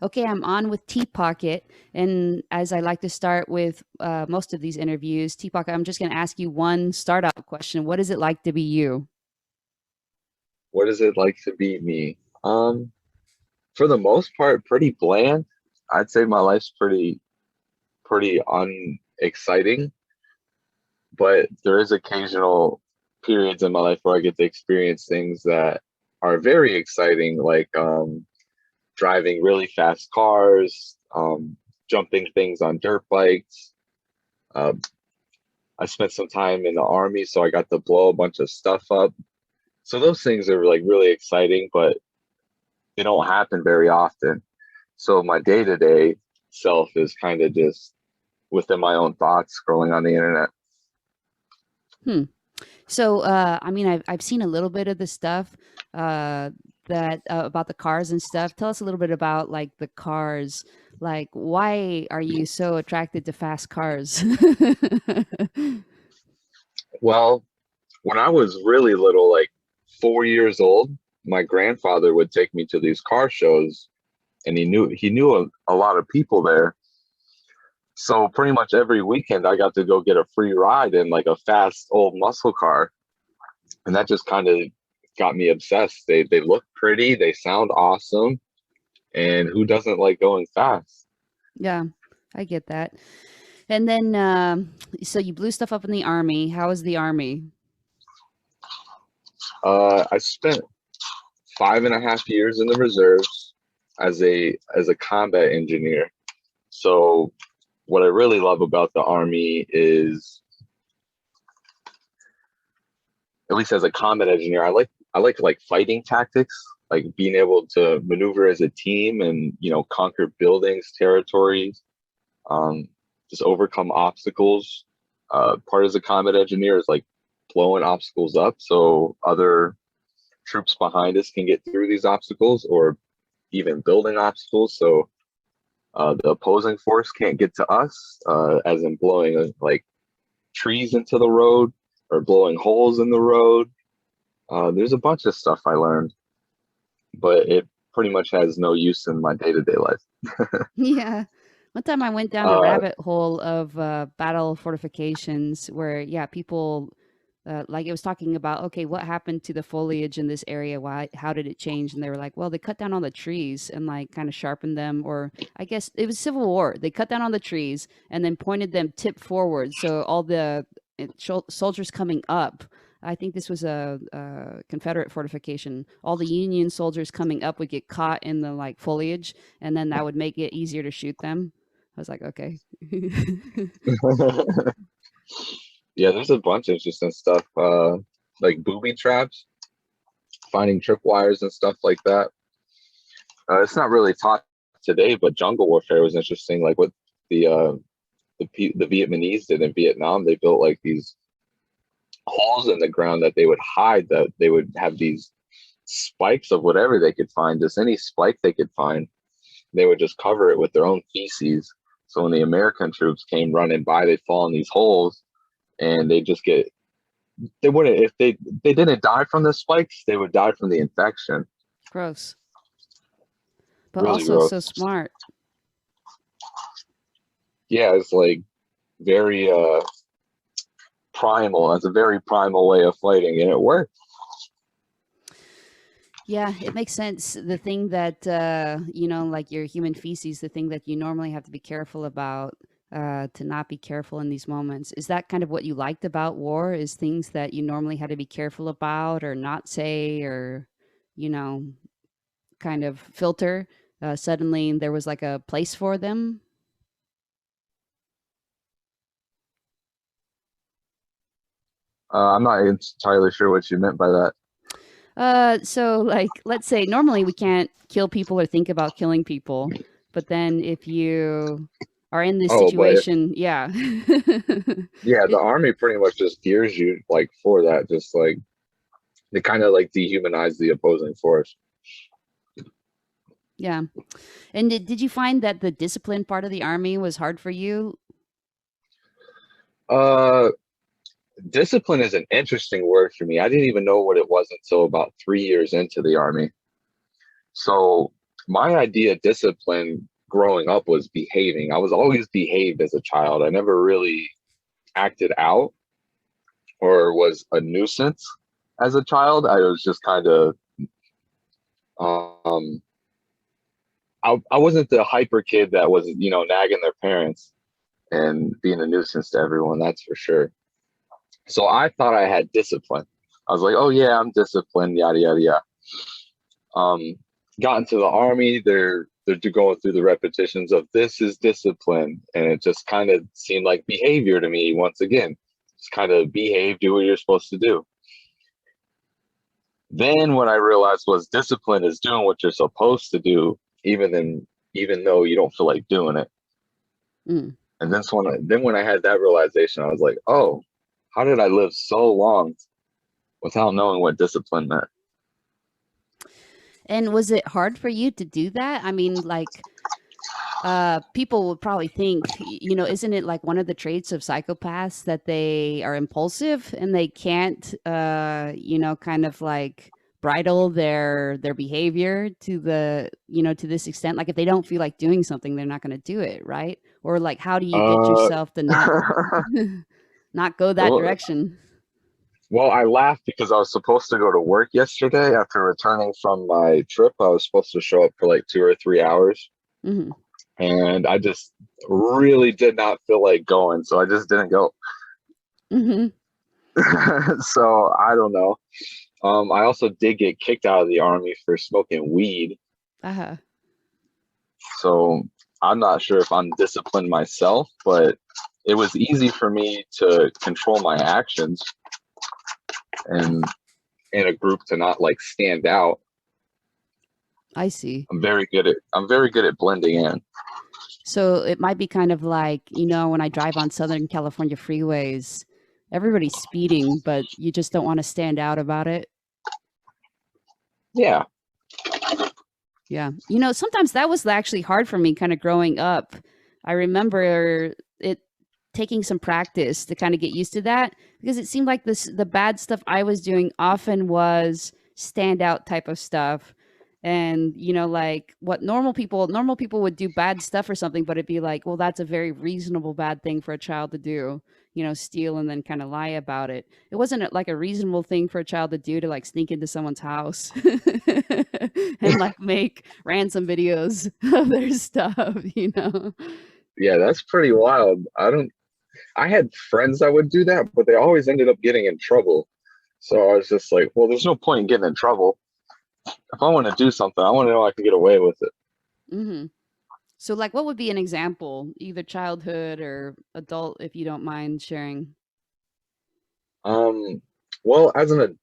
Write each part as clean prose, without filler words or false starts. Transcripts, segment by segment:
Okay, I'm on with T Pocket. And as I like to start with most of these interviews, T Pocket, I'm just going to ask you one startup question. What is it like to be you? What is it like to be me? For the most part, pretty bland. I'd say my life's pretty unexciting, but there is occasional periods in my life where I get to experience things that are very exciting, like driving really fast cars, jumping things on dirt bikes. Uh, I spent some time in the army, so I got to blow a bunch of stuff up. So those things are like really exciting, but they don't happen very often. So my day-to-day self is kind of just within my own thoughts scrolling on the internet. Hmm. So, I mean, I've seen a little bit of the stuff uh, that about the cars and stuff. Tell us a little bit about like the cars. Like, why are you so attracted to fast cars? Well, when I was really little, like 4 years old, my grandfather would take me to these car shows, and he knew a lot of people there. So pretty much every weekend, I got to go get a free ride in like a fast old muscle car, and that just kind of got me obsessed. They look pretty, they sound awesome, and who doesn't like going fast? Yeah, I get that. And then, so you blew stuff up in the army. How was the army? I spent 5.5 years in the reserves as a combat engineer. So what I really love about the army is, at least as a combat engineer, I like fighting tactics, like being able to maneuver as a team and conquer buildings, territories, um, just overcome obstacles. Part as a combat engineer is like blowing obstacles up so other troops behind us can get through these obstacles, or even building obstacles so the opposing force can't get to us, as in blowing like trees into the road or blowing holes in the road. There's a bunch of stuff I learned, but it pretty much has no use in my day-to-day life. Yeah. One time I went down a Uh, rabbit hole of battle fortifications where, yeah, people like it was talking about, okay, what happened to the foliage in this area? Why, how did it change? And they were like, well, they cut down all the trees and like kind of sharpened them, or I guess it was Civil War. They cut down all the trees and then pointed them tip forward. So all the soldiers coming up, I think this was a Confederate fortification. All the Union soldiers coming up would get caught in the like foliage, and then that would make it easier to shoot them. I was like, okay. yeah, there's a bunch of interesting stuff, like booby traps, finding tripwires and stuff like that. It's not really taught today, but jungle warfare was interesting. Like what the uh, the Vietnamese did in Vietnam, they built like these holes in the ground that they would hide. That they would have these spikes of whatever they could find, just any spike they could find. They would just cover it with their own feces. So when the American troops came running by, they'd fall in these holes, and they just get they wouldn't if they didn't die from the spikes, they would die from the infection. Gross, but Really also so gross. smart. Yeah, it's like very primal. It's a very primal way of fighting, and it worked. Yeah, it makes sense. The thing that like your human feces, the thing that you normally have to be careful about, to not be careful in these moments. Is that kind of what you liked about war? Is things that you normally had to be careful about or not say or, you know, kind of filter? Suddenly there was like a place for them. I'm not entirely sure what you meant by that. So like let's say normally we can't kill people or think about killing people, but then if you are in this Oh, but if situation, yeah. yeah, the It, army pretty much just gears you like for that. Just like they kind of like dehumanize the opposing force. yeah. And did you find that the discipline part of the army was hard for you? Uh, Discipline is an interesting word for me. I didn't even know what it was until about 3 years into the army. So my idea of discipline growing up was behaving. I was always behaved as a child. I never really acted out or was a nuisance as a child. I was just kind of, um, I wasn't the hyper kid that was, nagging their parents and being a nuisance to everyone, that's for sure. So I thought I had discipline. I was like, oh yeah, I'm disciplined, yada yada yada. Um, got into the army, they're going through the repetitions of this is discipline, and it just kind of seemed like behavior to me once again. Just kind of behave, do what you're supposed to do. Then what I realized was discipline is doing what you're supposed to do, even though you don't feel like doing it. Mm. And then when I had that realization, I was like, oh, how did I live so long without knowing what discipline meant? And was it hard for you to do that? I mean, like, people would probably think, isn't it like one of the traits of psychopaths that they are impulsive and they can't, kind of like bridle their behavior to to this extent? Like if they don't feel like doing something, they're not going to do it, right? Or like, how do you get Uh, yourself to not not go that well, direction? well, I laughed because I was supposed to go to work yesterday after returning from my trip. I was supposed to show up for like 2 or 3 hours, Hmm. and I just really did not feel like going, so I just didn't go. Hmm. So I don't know. I also did get kicked out of the army for smoking weed, Uh-huh. so I'm not sure if I'm disciplined myself, but it was easy for me to control my actions and in a group to not like stand out. I see. I'm very good at blending in. So it might be kind of like, when I drive on Southern California freeways, everybody's speeding, but you just don't want to stand out about it. Yeah. Yeah. Sometimes that was actually hard for me kind of growing up. I remember it taking some practice to kind of get used to that because it seemed like the bad stuff I was doing often was standout type of stuff. And like what normal people would do bad stuff or something, but it'd be like, well, that's a very reasonable bad thing for a child to do, steal and then kind of lie about it. It wasn't like a reasonable thing for a child to do to like sneak into someone's house and like make ransom videos of their stuff. Yeah, that's pretty wild. I had friends that would do that, but they always ended up getting in trouble. So I was just like, well, there's no point in getting in trouble. If I want to do something, I want to know I can get away with it. Hmm. So, like, what would be an example, either childhood or adult, if you don't mind sharing? Um, well, as an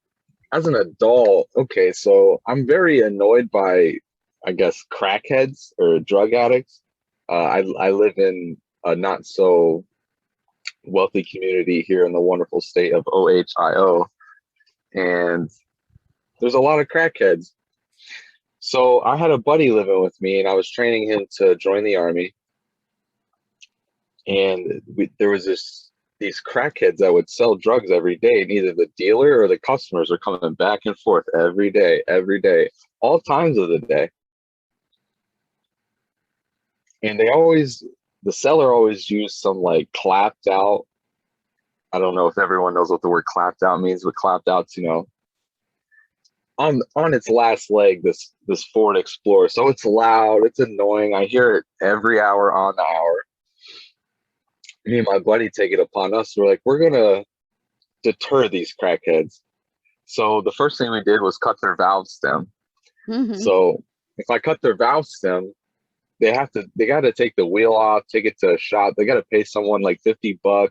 adult, okay, so I'm very annoyed by, I guess, crackheads or drug addicts. I live in a not so wealthy community here in the wonderful state of Ohio, and there's a lot of crackheads. So I had a buddy living with me, and I was training him to join the army. And there was these crackheads that would sell drugs every day, and either the dealer or the customers are coming back and forth every day, all times of the day. And the seller always used some like clapped out. I don't know if everyone knows what the word clapped out means, but clapped out's, on its last leg, this Ford Explorer. So it's loud, it's annoying. I hear it every hour on the hour. Me and my buddy take it upon us. We're like, we're gonna deter these crackheads. So the first thing we did was cut their valve stem. Hmm. So if I cut their valve stem, they got to take the wheel off, take it to a shop. They got to pay someone like $50,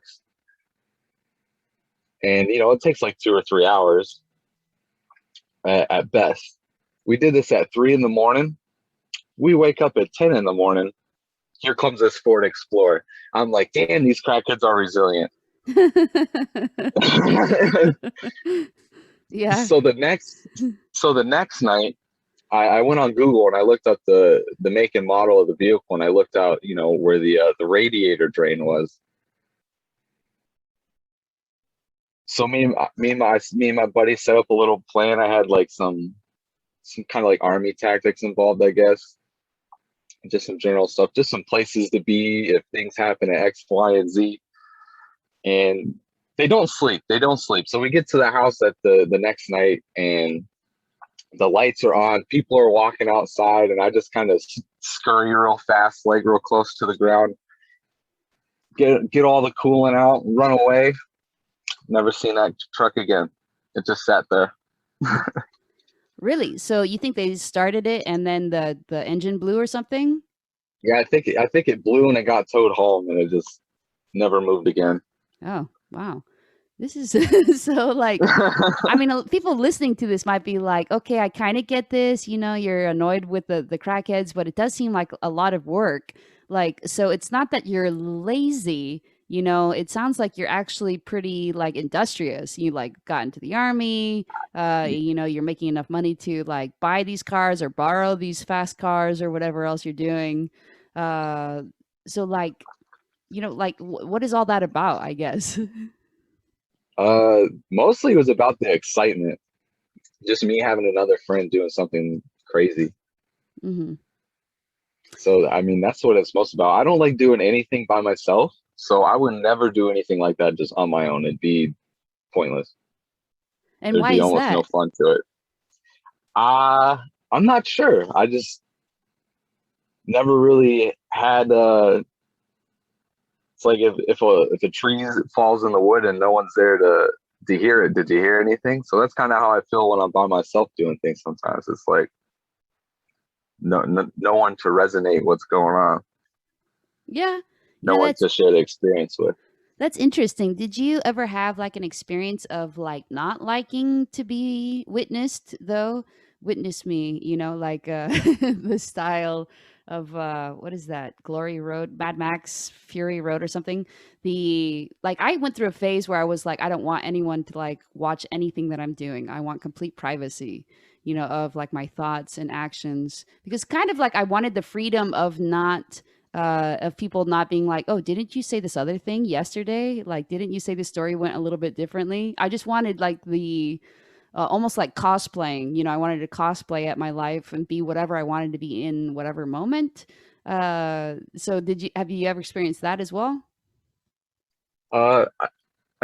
and it takes like 2 or 3 hours at best. We did this at 3 in the morning. We wake up at 10 in the morning. Here comes this Ford Explorer. I'm like, damn, these crackheads are resilient. Yeah. so the next so the next night, I went on Google and I looked up the make and model of the vehicle, and I looked out, where the radiator drain was. So me and my buddy set up a little plan. I had like some kind of like army tactics involved, I guess. just some general stuff, just some places to be if things happen at X, Y, and Z. And they don't sleep. They don't sleep. So we get to the house at the next night, and the lights are on. People are walking outside, and I just kind of scurry real fast, leg real close to the ground, get all the coolant out, run away. Never seen that truck again. It just sat there. Really? So you think they started it and then the engine blew or something? Yeah, I think it blew and it got towed home, and it just never moved again. Oh, wow. This is so like, I mean, people listening to this might be like, okay, I kind of get this. You're annoyed with the crackheads, but it does seem like a lot of work. Like, so it's not that you're lazy. It sounds like you're actually pretty like industrious. You like got into the army. You're making enough money to like buy these cars or borrow these fast cars or whatever else you're doing. Uh, so like, like what is all that about? I guess. Mostly it was about the excitement, just me having another friend doing something crazy. Hmm. So I mean, that's what it's most about. I don't like doing anything by myself, so I would never do anything like that just on my own. It'd be pointless. And There'd why be is almost no that? fun to it. Uh, I'm not sure. I just never really had it's like if a tree falls in the wood and no one's there to hear it, did you hear anything? So that's kind of how I feel when I'm by myself doing things sometimes. It's like no one to resonate what's going on, Yeah. no Yeah, one that's to share the experience with. that's interesting. Did you ever have like an experience of like not liking to be witnessed though? Witness me, like the style of what is that? Glory Road, Mad Max Fury Road or something. The like I went through a phase where I was like I don't want anyone to like watch anything that I'm doing. I want complete privacy, of like my thoughts and actions because kind of like I wanted the freedom of people not being like, oh, didn't you say this other thing yesterday? Like, didn't you say the story went a little bit differently? I just wanted like the almost like cosplaying. I wanted to cosplay at my life and be whatever I wanted to be in whatever moment. So have you ever experienced that as well? I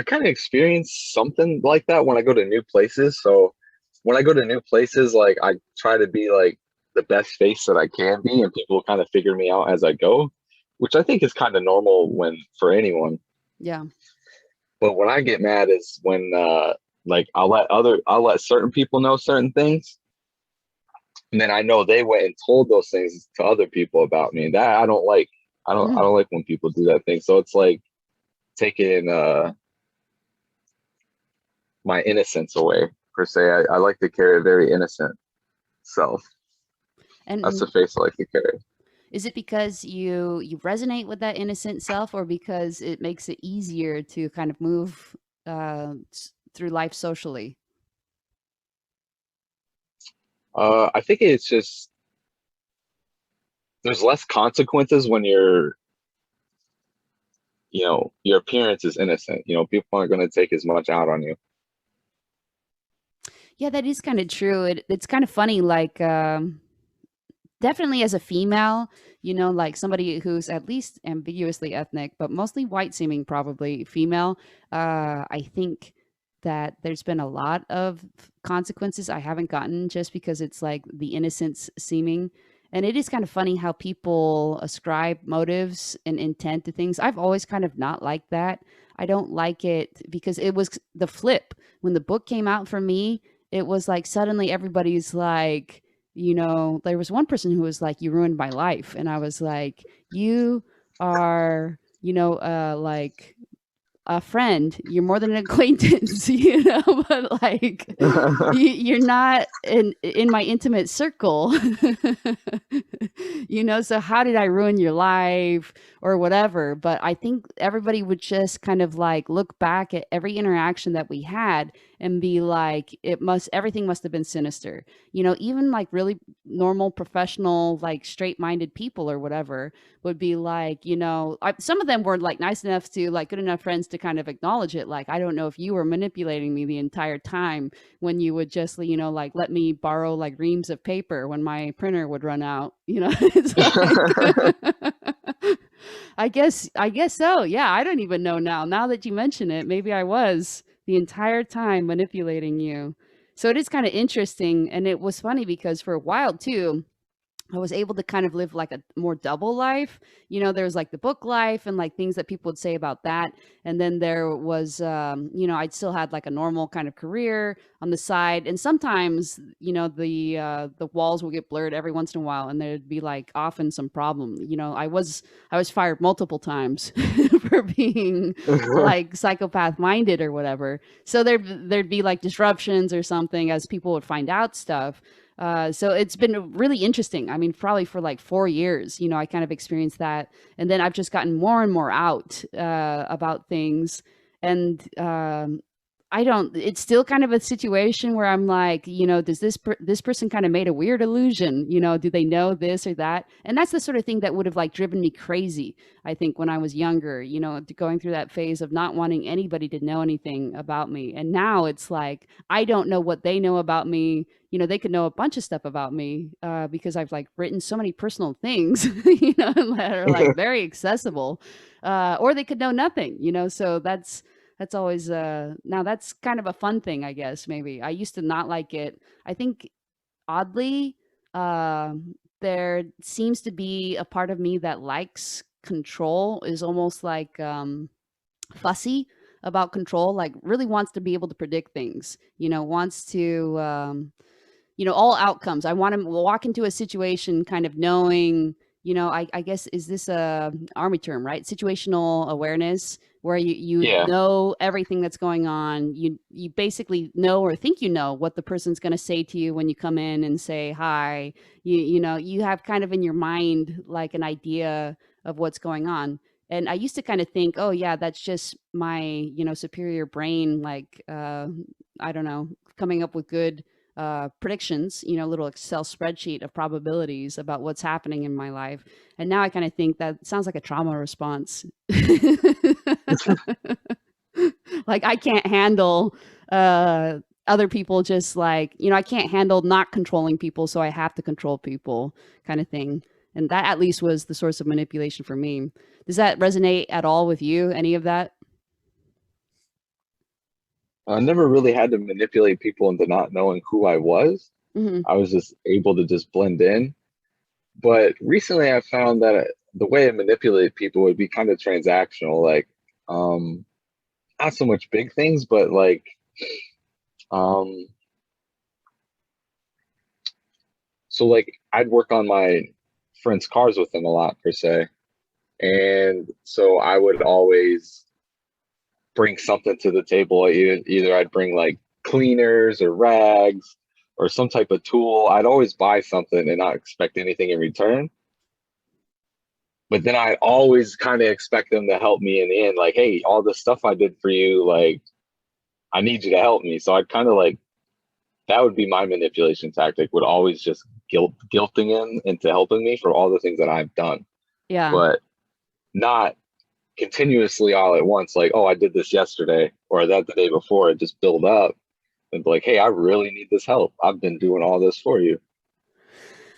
kind of experience something like that when I go to new places. So when I go to new places, like I try to be like the best face that I can be, and people kind of figure me out as I go, which I think is kind of normal when for anyone. Yeah. But when I get mad is when like I'll let certain people know certain things, and then I know they went and told those things to other people about me. That I don't like. I Mm. don't like when people do that thing. So it's like taking my innocence away per se. I like to carry a very innocent self. That's the And face I like to carry. is it because you resonate with that innocent self, or because it makes it easier to kind of move through life socially? I think it's just there's less consequences when your appearance is innocent. People aren't going to take as much out on you. Yeah, that is kind of true. It's kind of funny, like definitely as a female, like somebody who's at least ambiguously ethnic, but mostly white seeming, probably female. I think that there's been a lot of consequences I haven't gotten just because it's like the innocence seeming. And it is kind of funny how people ascribe motives and intent to things. I've always kind of not liked that. I don't like it because it was the flip. When the book came out for me, it was like suddenly everybody's like, there was one person who was like, you ruined my life. And I was like, you are, like a friend. You're more than an acquaintance, but like, you're not in my intimate circle. So how did I ruin your life or whatever? But I think everybody would just kind of like look back at every interaction that we had and be like, everything must have been sinister. You know, even like really normal, professional, like straight minded people or whatever would be like, some of them were like nice enough to, like, good enough friends to kind of acknowledge it. Like, I don't know if you were manipulating me the entire time when you would just, like let me borrow like reams of paper when my printer would run out. It's like, I guess so. Yeah, I don't even know now. Now that you mention it, maybe I was the entire time manipulating you. So it is kind of interesting, and it was funny because for a while too, I was able to kind of live like a more double life. There was like the book life and like things that people would say about that. And then there was, I'd still had like a normal kind of career on the side. And sometimes, the walls will get blurred every once in a while, and there'd be like often some problem. I was fired multiple times for being like psychopath minded or whatever. So there'd be like disruptions or something as people would find out stuff. So it's been really interesting. I mean, probably for like 4 years, I kind of experienced that. And then I've just gotten more and more out about things. And I don't, it's still kind of a situation where I'm like, does this person kind of made a weird illusion? Do they know this or that? And that's the sort of thing that would have like driven me crazy, I think, when I was younger, going through that phase of not wanting anybody to know anything about me. And now it's like, I don't know what they know about me. They could know a bunch of stuff about me because I've like written so many personal things, that are like very accessible, or they could know nothing, so that's always now that's kind of a fun thing, I guess. Maybe I used to not like it. I think oddly, there seems to be a part of me that likes control, is almost like fussy about control, like really wants to be able to predict things, wants to all outcomes. I want to walk into a situation kind of knowing, I guess, is this a army term, right? Situational awareness, where you Yeah. know everything that's going on. You basically know or think what the person's going to say to you when you come in and say hi. You have kind of in your mind like an idea of what's going on. And I used to kind of think, oh yeah, that's just my, superior brain, like I don't know, coming up with good predictions, little Excel spreadsheet of probabilities about what's happening in my life. And now I kind of think that sounds like a trauma response. Like I can't handle other people, just like, I can't handle not controlling people, so I have to control people, kind of thing. And that at least was the source of manipulation for me. Does that resonate at all with you? Any of that? I never really had to manipulate people into not knowing who I was. Hmm. I was just able to just blend in. But recently I found that the way I manipulate people would be kind of transactional, like um not so much big things, but like um so like I'd work on my friends' cars with them a lot per se. And so I would always bring something to the table. Either I'd bring like cleaners or rags or some type of tool. I'd always buy something and not expect anything in return. But then I always kind of expect them to help me in the end. Like, hey, all this stuff I did for you, like, I need you to help me. So I'd kind of like, that would be my manipulation tactic, would always just guilting him into helping me for all the things that I've done, Yeah. but not continuously all at once. Like, oh, I did this yesterday or that the day before. It just build up and be like, hey, I really need this help. I've been doing all this for you.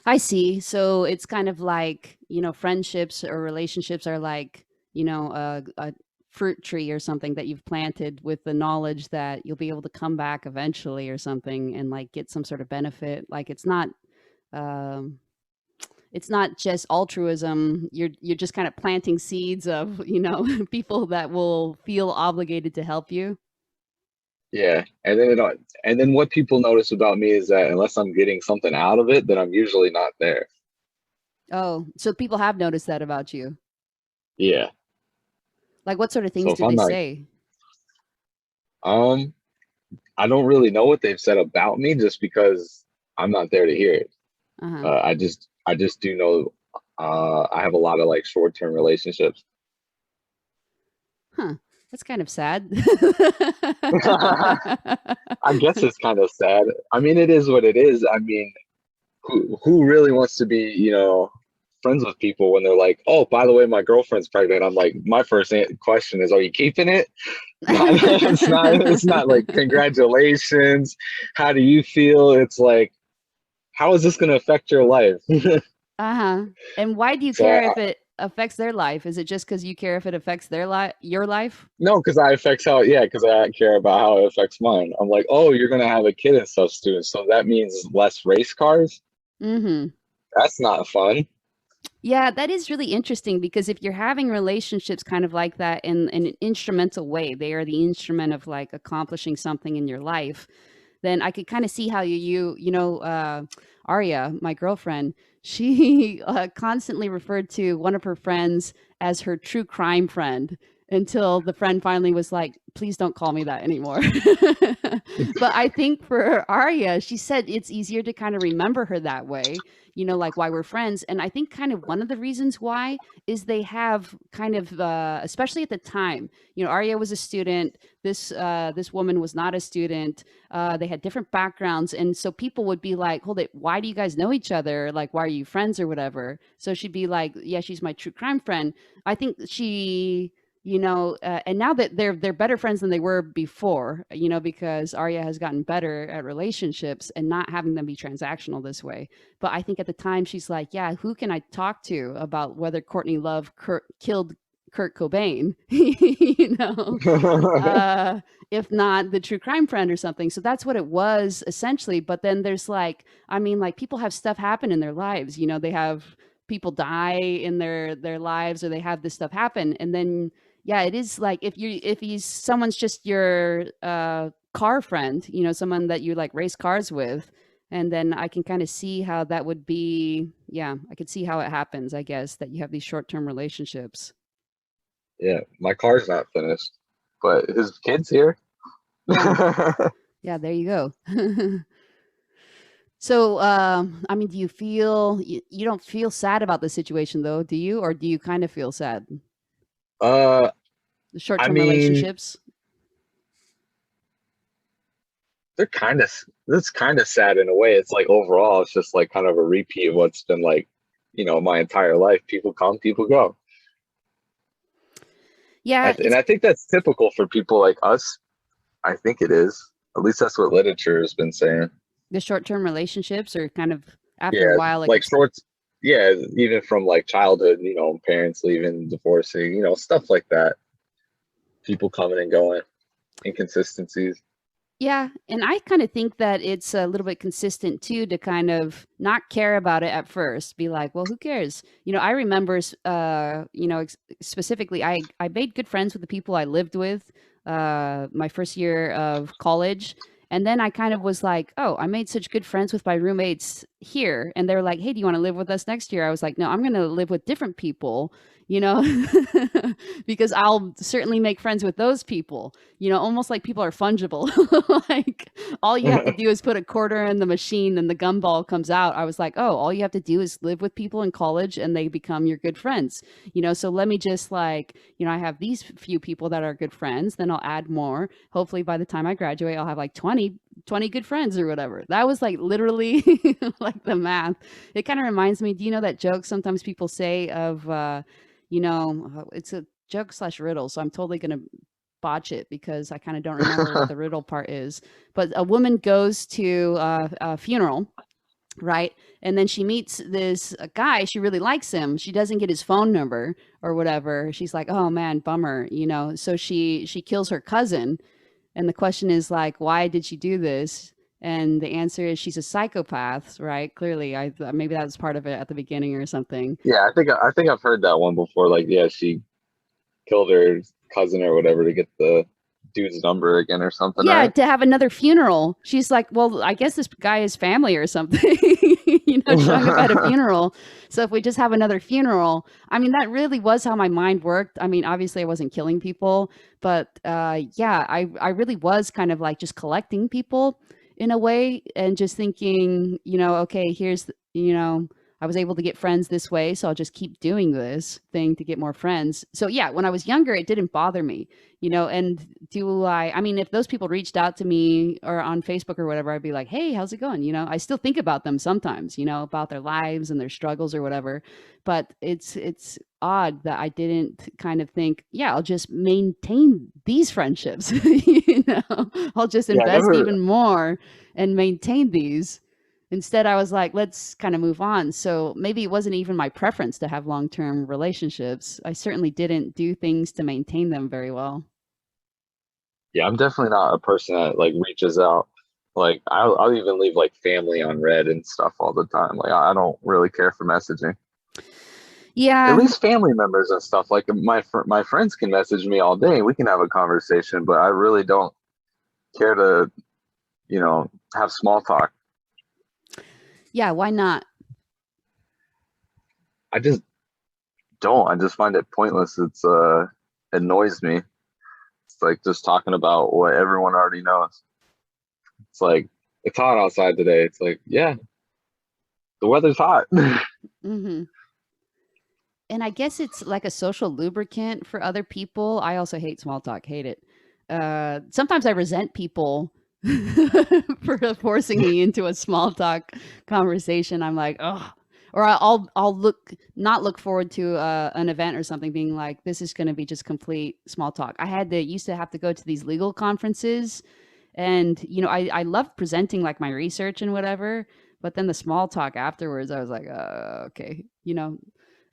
I see. So it's kind of like, friendships or relationships are like, a fruit tree or something that you've planted with the knowledge that you'll be able to come back eventually or something and like get some sort of benefit. Like um it's not just altruism. You're just kind of planting seeds of, people that will feel obligated to help you. Yeah. And then what people notice about me is that unless I'm getting something out of it, then I'm usually not there. Oh, so people have noticed that about you. Yeah. Like what sort of So things if do I'm they not, say? um, I don't really know what they've said about me just because I'm not there to hear it. Uh-huh. I just do know, I have a lot of like short-term relationships. Huh. That's kind of sad. I guess it's kind of sad. I mean, it is what it is. I mean, who really wants to be, friends with people when they're like, "Oh, by the way, my girlfriend's pregnant." I'm like, my first question is, "Are you keeping it?" Not, it's not like congratulations. How do you feel? It's like, how is this going to affect your life? Uh-huh. And why do you So care if it affects their life? Is it just because you care if it affects their life, your life? no, because I affects how, yeah, because I care about how it affects mine. I'm like, oh, you're gonna have a kid and stuff soon, so that means less race cars. Mm-hmm. That's not fun. Yeah, that is really interesting because if you're having relationships kind of like that in an instrumental way, they are the instrument of like accomplishing something in your life, then I could kind of see how Arya, my girlfriend, she constantly referred to one of her friends as her true crime friend until the friend finally was like, please don't call me that anymore. But I think for Arya, she said it's easier to kind of remember her that way, like why we're friends. And I think kind of one of the reasons why is they have kind of, especially at the time, Arya was a student. This woman was not a student. They had different backgrounds, and so people would be like, hold it, why do you guys know each other, like why are you friends or whatever? So she'd be like, yeah, she's my true crime friend. I think she, and now that they're better friends than they were before, because Arya has gotten better at relationships and not having them be transactional this way. But I think at the time she's like, yeah, who can I talk to about whether Courtney Love killed Kurt Cobain? uh, if not the true crime friend or something. So that's what it was essentially. But then there's like, I mean, like people have stuff happen in their lives. They have people die in their lives, or they have this stuff happen, and then yeah, it is like if he's someone's just your car friend, someone that you like race cars with. And then I can kind of see how that would be. Yeah, I could see how it happens, I guess, that you have these short-term relationships. Yeah, my car's not finished, but his kid's here. Yeah. Yeah, there you go. So, I mean, do you feel you don't feel sad about the situation though, do you? Or do you kind of feel sad? Uh, The I short-term mean, relationships? they're kind of it's kind of sad in a way. It's like overall, it's just like kind of a repeat of what's been like, my entire life. People come, people go. Yeah, And it's I think that's typical for people like us. I think it is. At least that's what literature has been saying. the short-term relationships are kind of after a Yeah, while, like like it's shorts. Yeah, even from like childhood, parents leaving, divorcing, stuff like that. People coming and going, inconsistencies. yeah, and I kind of think that it's a little bit consistent too to kind of not care about it at first. Be like, well, who cares? I remember, specifically, I made good friends with the people I lived with, my first year of college, and then I kind of was like, oh, I made such good friends with my roommates here, and they were like, hey, do you want to live with us next year? I was like, no, I'm going to live with different people, you know, because I'll certainly make friends with those people, almost like people are fungible. Like all you have to do is put a quarter in the machine and the gumball comes out. I was like, oh, all you have to do is live with people in college and they become your good friends. So let me just like, I have these few people that are good friends, then I'll add more. Hopefully by the time I graduate, I'll have like 20 good friends or whatever. That was like literally like the math. It kind of reminds me, do you know that joke sometimes people say of, it's a joke slash riddle, so I'm totally going to botch it because I kind of don't remember what the riddle part is. But a woman goes to a funeral, right? And then she meets this guy. She really likes him. She doesn't get his phone number or whatever. She's like, "Oh man, bummer," So she kills her cousin. And the question is like, why did she do this? And the answer is she's a psychopath, right? Clearly, I maybe that was part of it at the beginning or something. Yeah, I think I've heard that one before. Like, yeah, she killed her cousin or whatever to get the dude's number again or something, Yeah, right? to have another funeral. She's like, well, I guess this guy is family or something, showing up at a funeral. So if we just have another funeral, I mean, that really was how my mind worked. I mean, obviously I wasn't killing people, but yeah, I really was kind of like just collecting people in a way and just thinking, okay, here's, I was able to get friends this way, so I'll just keep doing this thing to get more friends. So yeah, when I was younger, it didn't bother me, and I mean, if those people reached out to me or on Facebook or whatever, I'd be like, "Hey, how's it going?" I still think about them sometimes, about their lives and their struggles or whatever. But it's odd that I didn't kind of think, yeah, I'll just maintain these friendships, I'll just Yeah, I invest never. even more and maintain these. Instead, I was like, let's kind of move on. So maybe it wasn't even my preference to have long-term relationships. I certainly didn't do things to maintain them very well. Yeah, I'm definitely not a person that like reaches out. Like I'll even leave like family on red and stuff all the time. Like I don't really care for messaging. At Yeah, least family members and stuff. Like my friends can message me all day. We can have a conversation, but I really don't care to, have small talk. yeah, why not? I just don't. I just find it pointless. It annoys me. It's like just talking about what everyone already knows. It's like it's hot outside today. It's like, yeah, the weather's hot. Hmm. And I guess it's like a social lubricant for other people. I also hate small talk, hate it. Sometimes I resent people for forcing me into a small talk conversation. I'm like, oh, or I'll not look forward to an event or something, being like, this is going to be just complete small talk. I had to used to have to go to these legal conferences, and I loved presenting like my research and whatever. But then the small talk afterwards, I was like, okay,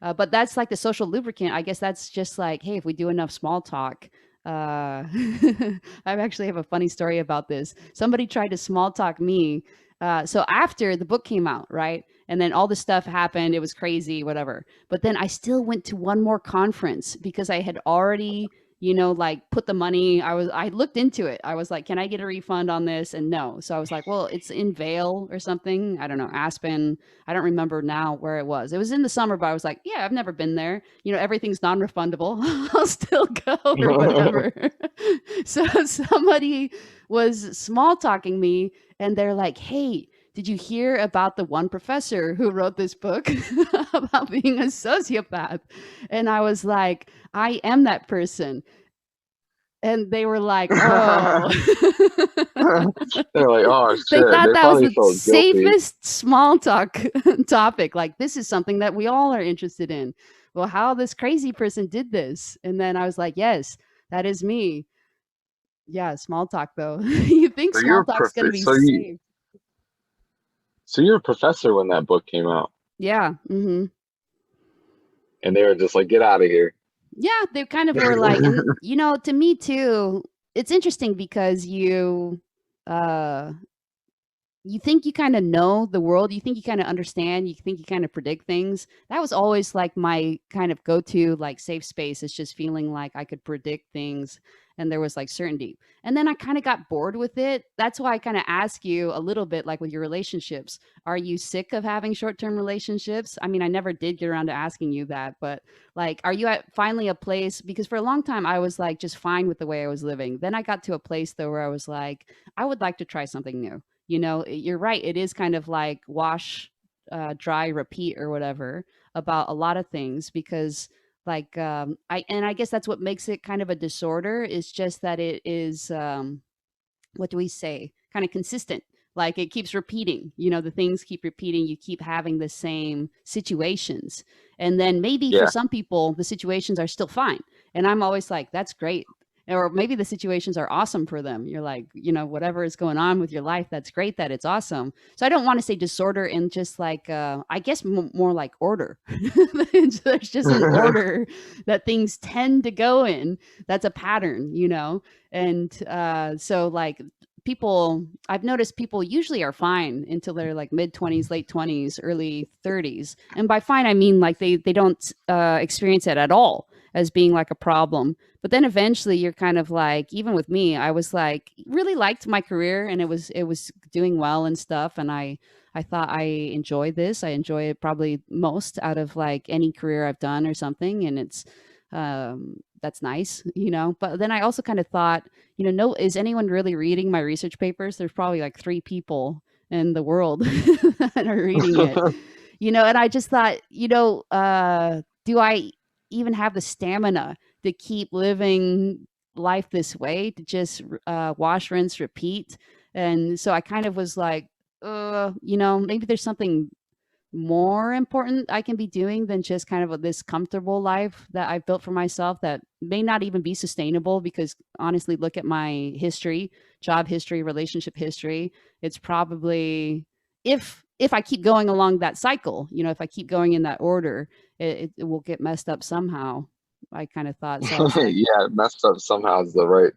but that's like the social lubricant. I guess that's just like, hey, if we do enough small talk, I actually have a funny story about this. Somebody tried to small talk me. So after the book came out, right? And then all this stuff happened. It was crazy, whatever. But then I still went to one more conference because I had already, like put the money. I looked into it. I was like, can I get a refund on this? And no. So I was like, well, it's in Vail or something. I don't know, Aspen. I don't remember now where it was. It was in the summer, but I was like, yeah, I've never been there. Everything's non-refundable. I'll still go or whatever. So somebody was small talking me, and they're like, hey, did you hear about the one professor who wrote this book about being a sociopath? And I was like, I am that person. And they were like, oh. They're like, oh They shit. thought They that was probably the felt guilty. safest small talk topic. Like, this is something that we all are interested in. Well, how this crazy person did this. And then I was like, yes, that is me. Yeah, small talk though. You think So you're small a talk's going to be so you safe. so you're a professor when that book came out, Yeah. Hmm. and they were just like, get out of here. Yeah, they kind of were like, and to me too, it's interesting because uh you think you kind of know the world, you think you kind of understand, you think you kind of predict things. That was always like my kind of go-to like safe space, is just feeling like I could predict things and there was like certainty. And then I kind of got bored with it. That's why I kind of ask you a little bit, like with your relationships, are you sick of having short-term relationships? I mean, I never did get around to asking you that, but like, are you at finally a place, because for a long time I was like just fine with the way I was living. Then I got to a place though where I was like, I would like to try something new. You're right. It is kind of like wash, dry, repeat, or whatever about a lot of things, because like I guess that's what makes it kind of a disorder, is just that it is what do we say, kind of consistent. Like it keeps repeating, the things keep repeating, you keep having the same situations, and then maybe for Yeah, some people the situations are still fine, and I'm always like, that's great. Or maybe the situations are awesome for them. You're like, whatever is going on with your life, that's great, that it's awesome. So I don't want to say disorder, and just like I guess more like order. There's just an order that things tend to go in. That's a pattern, and so like people, I've noticed people usually are fine until they're like mid 20s, late 20s, early 30s. And by fine, I mean like they don't experience it at all as being like a problem. But then eventually you're kind of like, even with me, I was like really liked my career, and it was doing well and stuff, and I thought I enjoyed this. I enjoy it probably most out of like any career I've done or something, and it's that's nice, But then I also kind of thought, no, is anyone really reading my research papers? There's probably like three people in the world that are reading it, And I just thought, do I even have the stamina to keep living life this way, to just wash, rinse, repeat? And so I kind of was like, maybe there's something more important I can be doing than just kind of this comfortable life that I've built for myself that may not even be sustainable because honestly, look at my history, job history, relationship history. It's probably if I keep going along that cycle, if I keep going in that order, it will get messed up somehow. I kind of thought so. I was like, Yeah, messed up somehow is the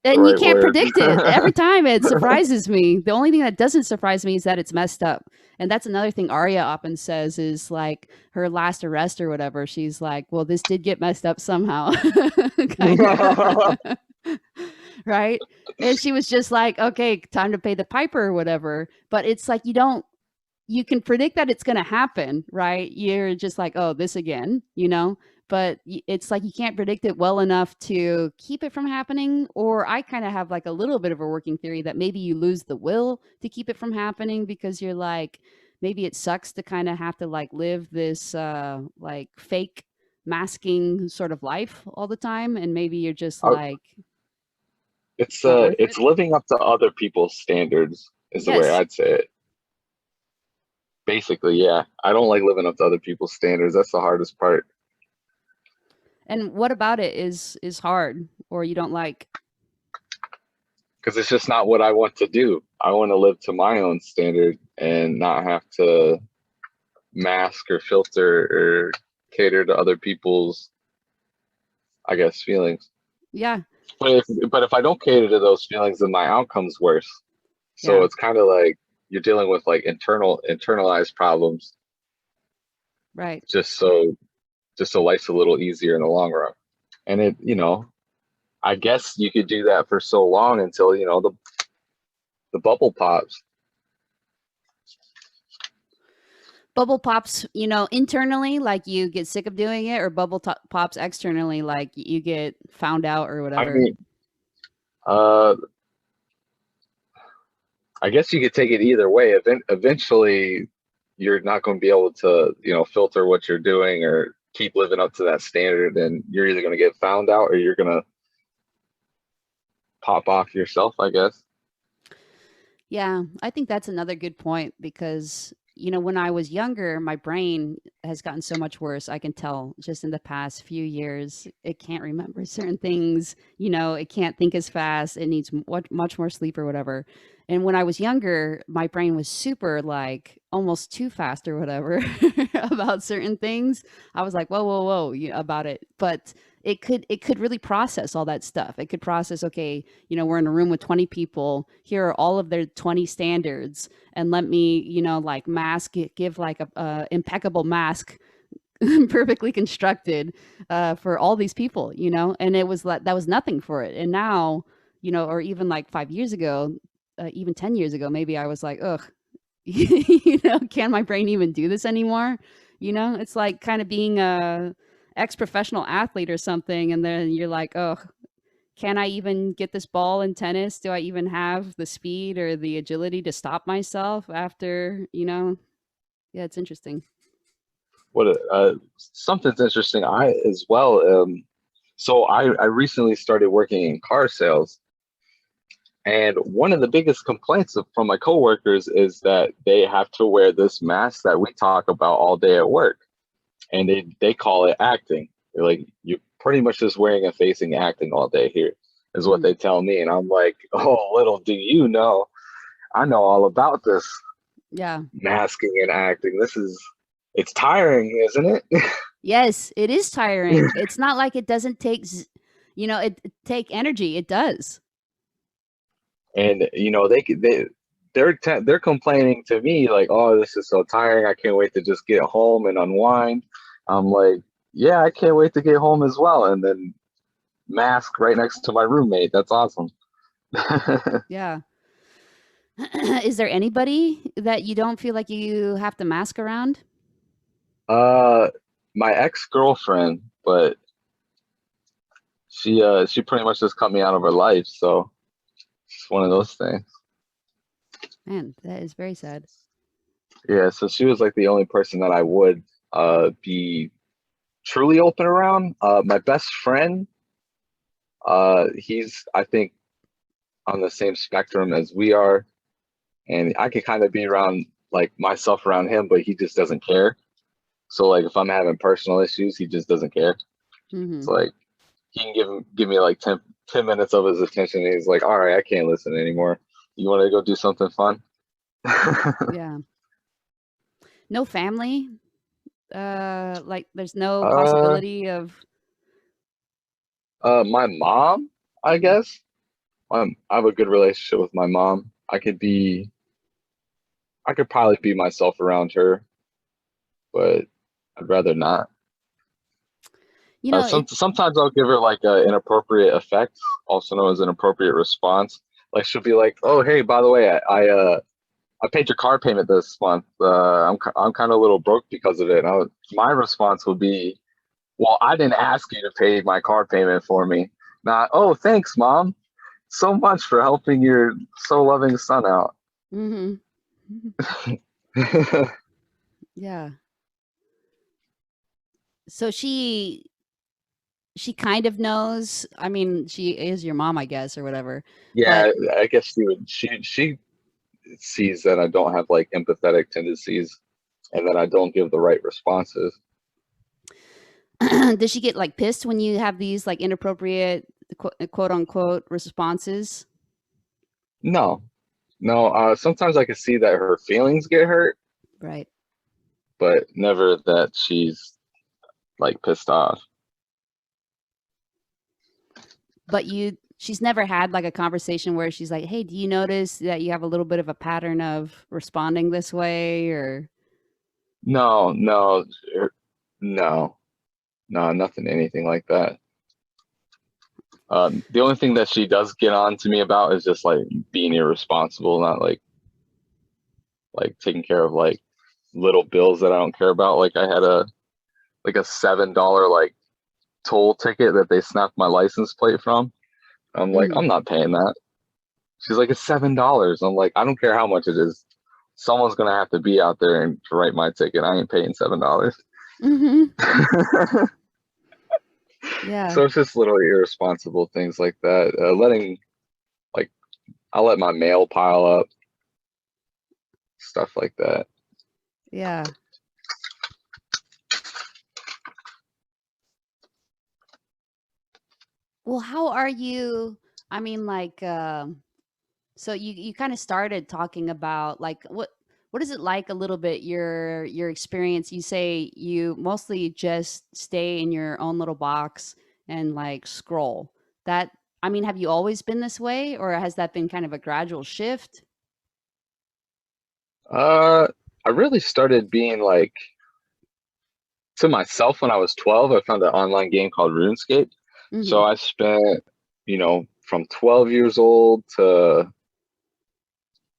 and you right can't word. predict it. Every time it surprises me. The only thing that doesn't surprise me is that it's messed up. And that's another thing Arya often says is like her last arrest or whatever. She's like, well, this did get messed up somehow. Kind of. Right. And she was just like, okay, time to pay the piper or whatever. But it's like you can predict that it's going to happen, right? You're just like, oh, this again, but it's like you can't predict it well enough to keep it from happening. Or I kind of have like a little bit of a working theory that maybe you lose the will to keep it from happening because you're like, maybe it sucks to kind of have to like live this like fake masking sort of life all the time. And maybe you're just I- like, it's not worth it. it's living up to other people's standards is the way Yes. I'd say it. Basically, yeah. I don't like living up to other people's standards. That's the hardest part And what about it is hard or you don't like? because it's just not what I want to do. I want to live to my own standard and not have to mask or filter or cater to other people's, I guess, feelings. Yeah. But if I don't cater to those feelings, then my outcome's worse. So Yeah. it's kind of like you're dealing with like internalized problems Right. just so life's a little easier in the long run. And I guess you could do that for so long until, the bubble pops. Bubble pops, internally, like you get sick of doing it, or pops externally, like you get found out or I whatever. mean, uh, I guess you could take it either way. Eventually, you're not going to be able to, filter what you're doing or keep living up to that standard, and you're either going to get found out or you're going to pop off yourself, I guess. Yeah, I think that's another good point because, when I was younger, my brain has gotten so much worse. I can tell just in the past few years, it can't remember certain things, it can't think as fast. It needs much more sleep or whatever. And when I was younger, my brain was super like almost too fast or whatever about certain things. I was like, whoa, whoa, whoa, about it. But it could really process all that stuff. It could process, okay, we're in a room with 20 people. Here are all of their 20 standards. And let me, like give like a impeccable mask perfectly constructed for all these people, and it was like, that was nothing for it. And now, or even like 5 years ago, even 10 years ago, maybe I was like, ugh, can my brain even do this anymore? It's like kind of being a ex-professional athlete or something. And then you're like, oh, can I even get this ball in tennis? Do I even have the speed or the agility to stop myself after, Yeah, it's interesting. Something's interesting. I as well. So I recently started working in car sales, and one of the biggest complaints from my coworkers is that they have to wear this mask that we talk about all day at work, and they call it acting. They're like, you're pretty much just wearing a facing acting all day here, is what Mm, they tell me, and I'm like, oh, little do you know, I know all about this yeah. masking and acting. It's tiring, isn't it? Yes, it is tiring. It's not like it doesn't it take energy. It does. And they're complaining to me like, oh, this is so tiring, I can't wait to just get home and unwind. I'm like, yeah, I can't wait to get home as well, and then mask right next to my roommate. That's awesome. Yeah. Is there anybody that you don't feel like you have to mask around? uh my ex-girlfriend, but she pretty much just cut me out of her life, so it's one of those things. Man, that is very sad. Yeah, so she was like the only person that I would be truly open around. My best friend, he's I think on the same spectrum as we are, and I can kind of be around like myself around him, but he just doesn't care. So like if I'm having personal issues, he just doesn't care. It's Hmm. like he can give me like 10 minutes of his attention, and he's like, all right, I can't listen anymore. You want to go do something fun? Yeah. No family. Like there's no uh, possibility of. my mom, I Mhm. guess. I have a good relationship with my mom. I could probably be myself around her, but I'd rather not. You know, it. Sometimes I'll give her like an inappropriate effect, also known as an appropriate response. Like she'll be like, "Oh, hey, by the way, I paid your car payment this month. I'm kind of a little broke because of it." My response would be, "Well, I didn't ask you to pay my car payment for me. Not, oh, thanks, mom, so much for helping your so loving son out." Hmm. Yeah. So she kind of knows. I mean, she is your mom, I guess, or whatever. But Yeah, I guess she sees that I don't have like empathetic tendencies and that I don't give the right responses. does she get like pissed when you have these like inappropriate quote unquote responses? No, no. Sometimes I can see that her feelings get hurt, Right. but never that she's like pissed off. But she's never had like a conversation where she's like, "Hey, do you notice that you have a little bit of a pattern of responding this way?" Or No, no, no, no, nothing, anything like that. The only thing that she does get on to me about is just like being irresponsible, not like taking care of like little bills that I don't care about. Like I had a $7 like toll ticket that they snapped my license plate from. I'm like, Mhm. I'm not paying that. She's like, it's $7. I'm like, I don't care how much it is. Someone's gonna have to be out there and to write my ticket. I ain't paying $7. Mhm. Yeah. So it's just little irresponsible things like that. Letting like I'll let my mail pile up, stuff like that. Yeah. Well, how are you? I mean, like, so you kind of started talking about like what is it like a little bit your experience? You say you mostly just stay in your own little box and like scroll. That I mean, have you always been this way, or has that been kind of a gradual shift? Uh, I really started being like to myself when I was 12. I found an online game called RuneScape. So Hmm. I spent, from 12 years old to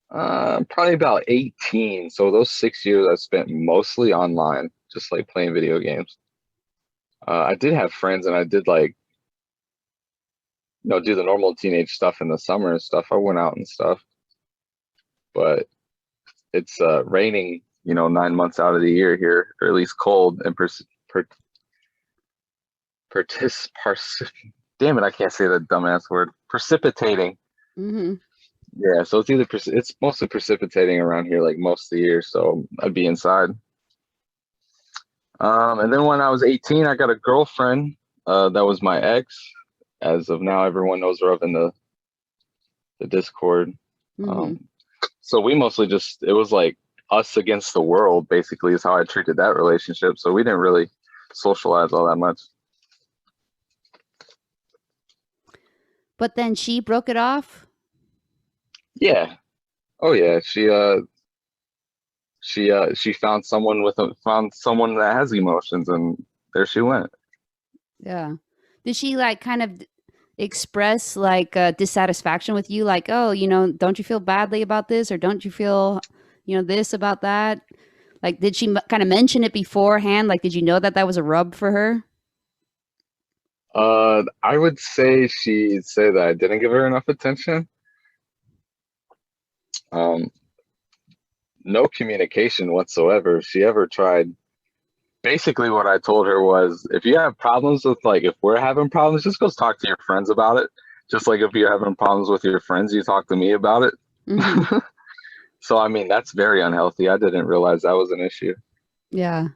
probably about 18. So those 6 years I spent mostly online, just like playing video games. I did have friends and I did like, do the normal teenage stuff in the summer and stuff. I went out and stuff, but it's raining, 9 months out of the year here, or at least cold and per partic partic damn it, I can't say that dumbass word. Precipitating. Hmm. Yeah, so it's mostly precipitating around here like most of the year, so I'd be inside. And then when I was 18, I got a girlfriend. That was my ex. As of now, everyone knows her up in the Discord. Hmm. Um, so we mostly just it was like us against the world, basically, is how I treated that relationship. So we didn't really socialize all that much. But then she broke it off. Yeah. Oh yeah. She found someone that has emotions, and there she went. Yeah. Did she like kind of express like dissatisfaction with you? Like, oh, don't you feel badly about this, or don't you feel, this about that? Like, did she kind of mention it beforehand? Like, did you know that that was a rub for her? I would say she'd say that I didn't give her enough attention. Um, no communication whatsoever. If she ever tried, basically what I told her was, if you have problems with, like, if we're having problems, just go talk to your friends about it. Just like if you're having problems with your friends, you talk to me about Hmm. it. So I mean, that's very unhealthy. I didn't realize that was an issue. Yeah.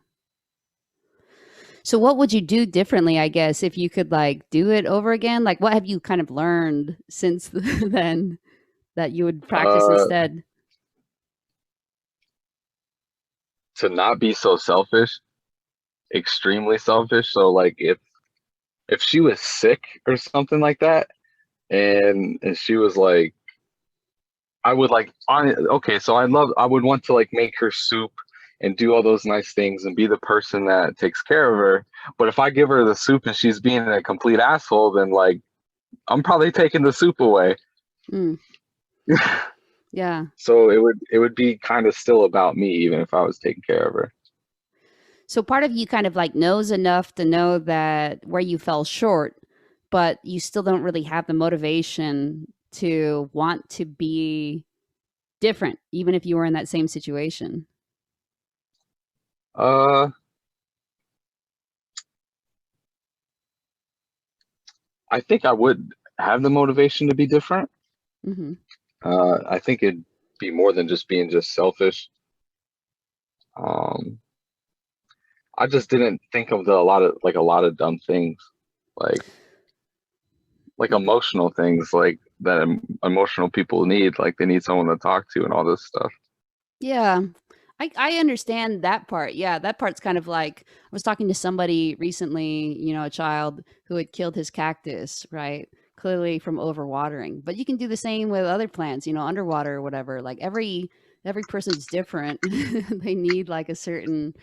So what would you do differently, I guess, if you could like do it over again? Like what have you kind of learned since then that you would practice Uh, instead? to not be so selfish, extremely selfish. So like if she was sick or something like that, and she was like, I would like on okay, so I would want to like make her soup and do all those nice things and be the person that takes care of her. But if I give her the soup and she's being a complete asshole, then like I'm probably taking the soup away. Mm, yeah. So it would be kind of still about me, even if I was taking care of her. So part of you kind of like knows enough to know that where you fell short, but you still don't really have the motivation to want to be different, even if you were in that same situation. Uh, I think I would have the motivation to be different. Hmm. I think it'd be more than just being just selfish. Um, I just didn't think of a lot of dumb things, like emotional things, like that emotional people need, like they need someone to talk to and all this stuff. Yeah. I understand that part. Yeah, that part's kind of like I was talking to somebody recently, a child who had killed his cactus, right? Clearly from overwatering. But you can do the same with other plants, underwater or whatever. Like every person's different. They need like a certain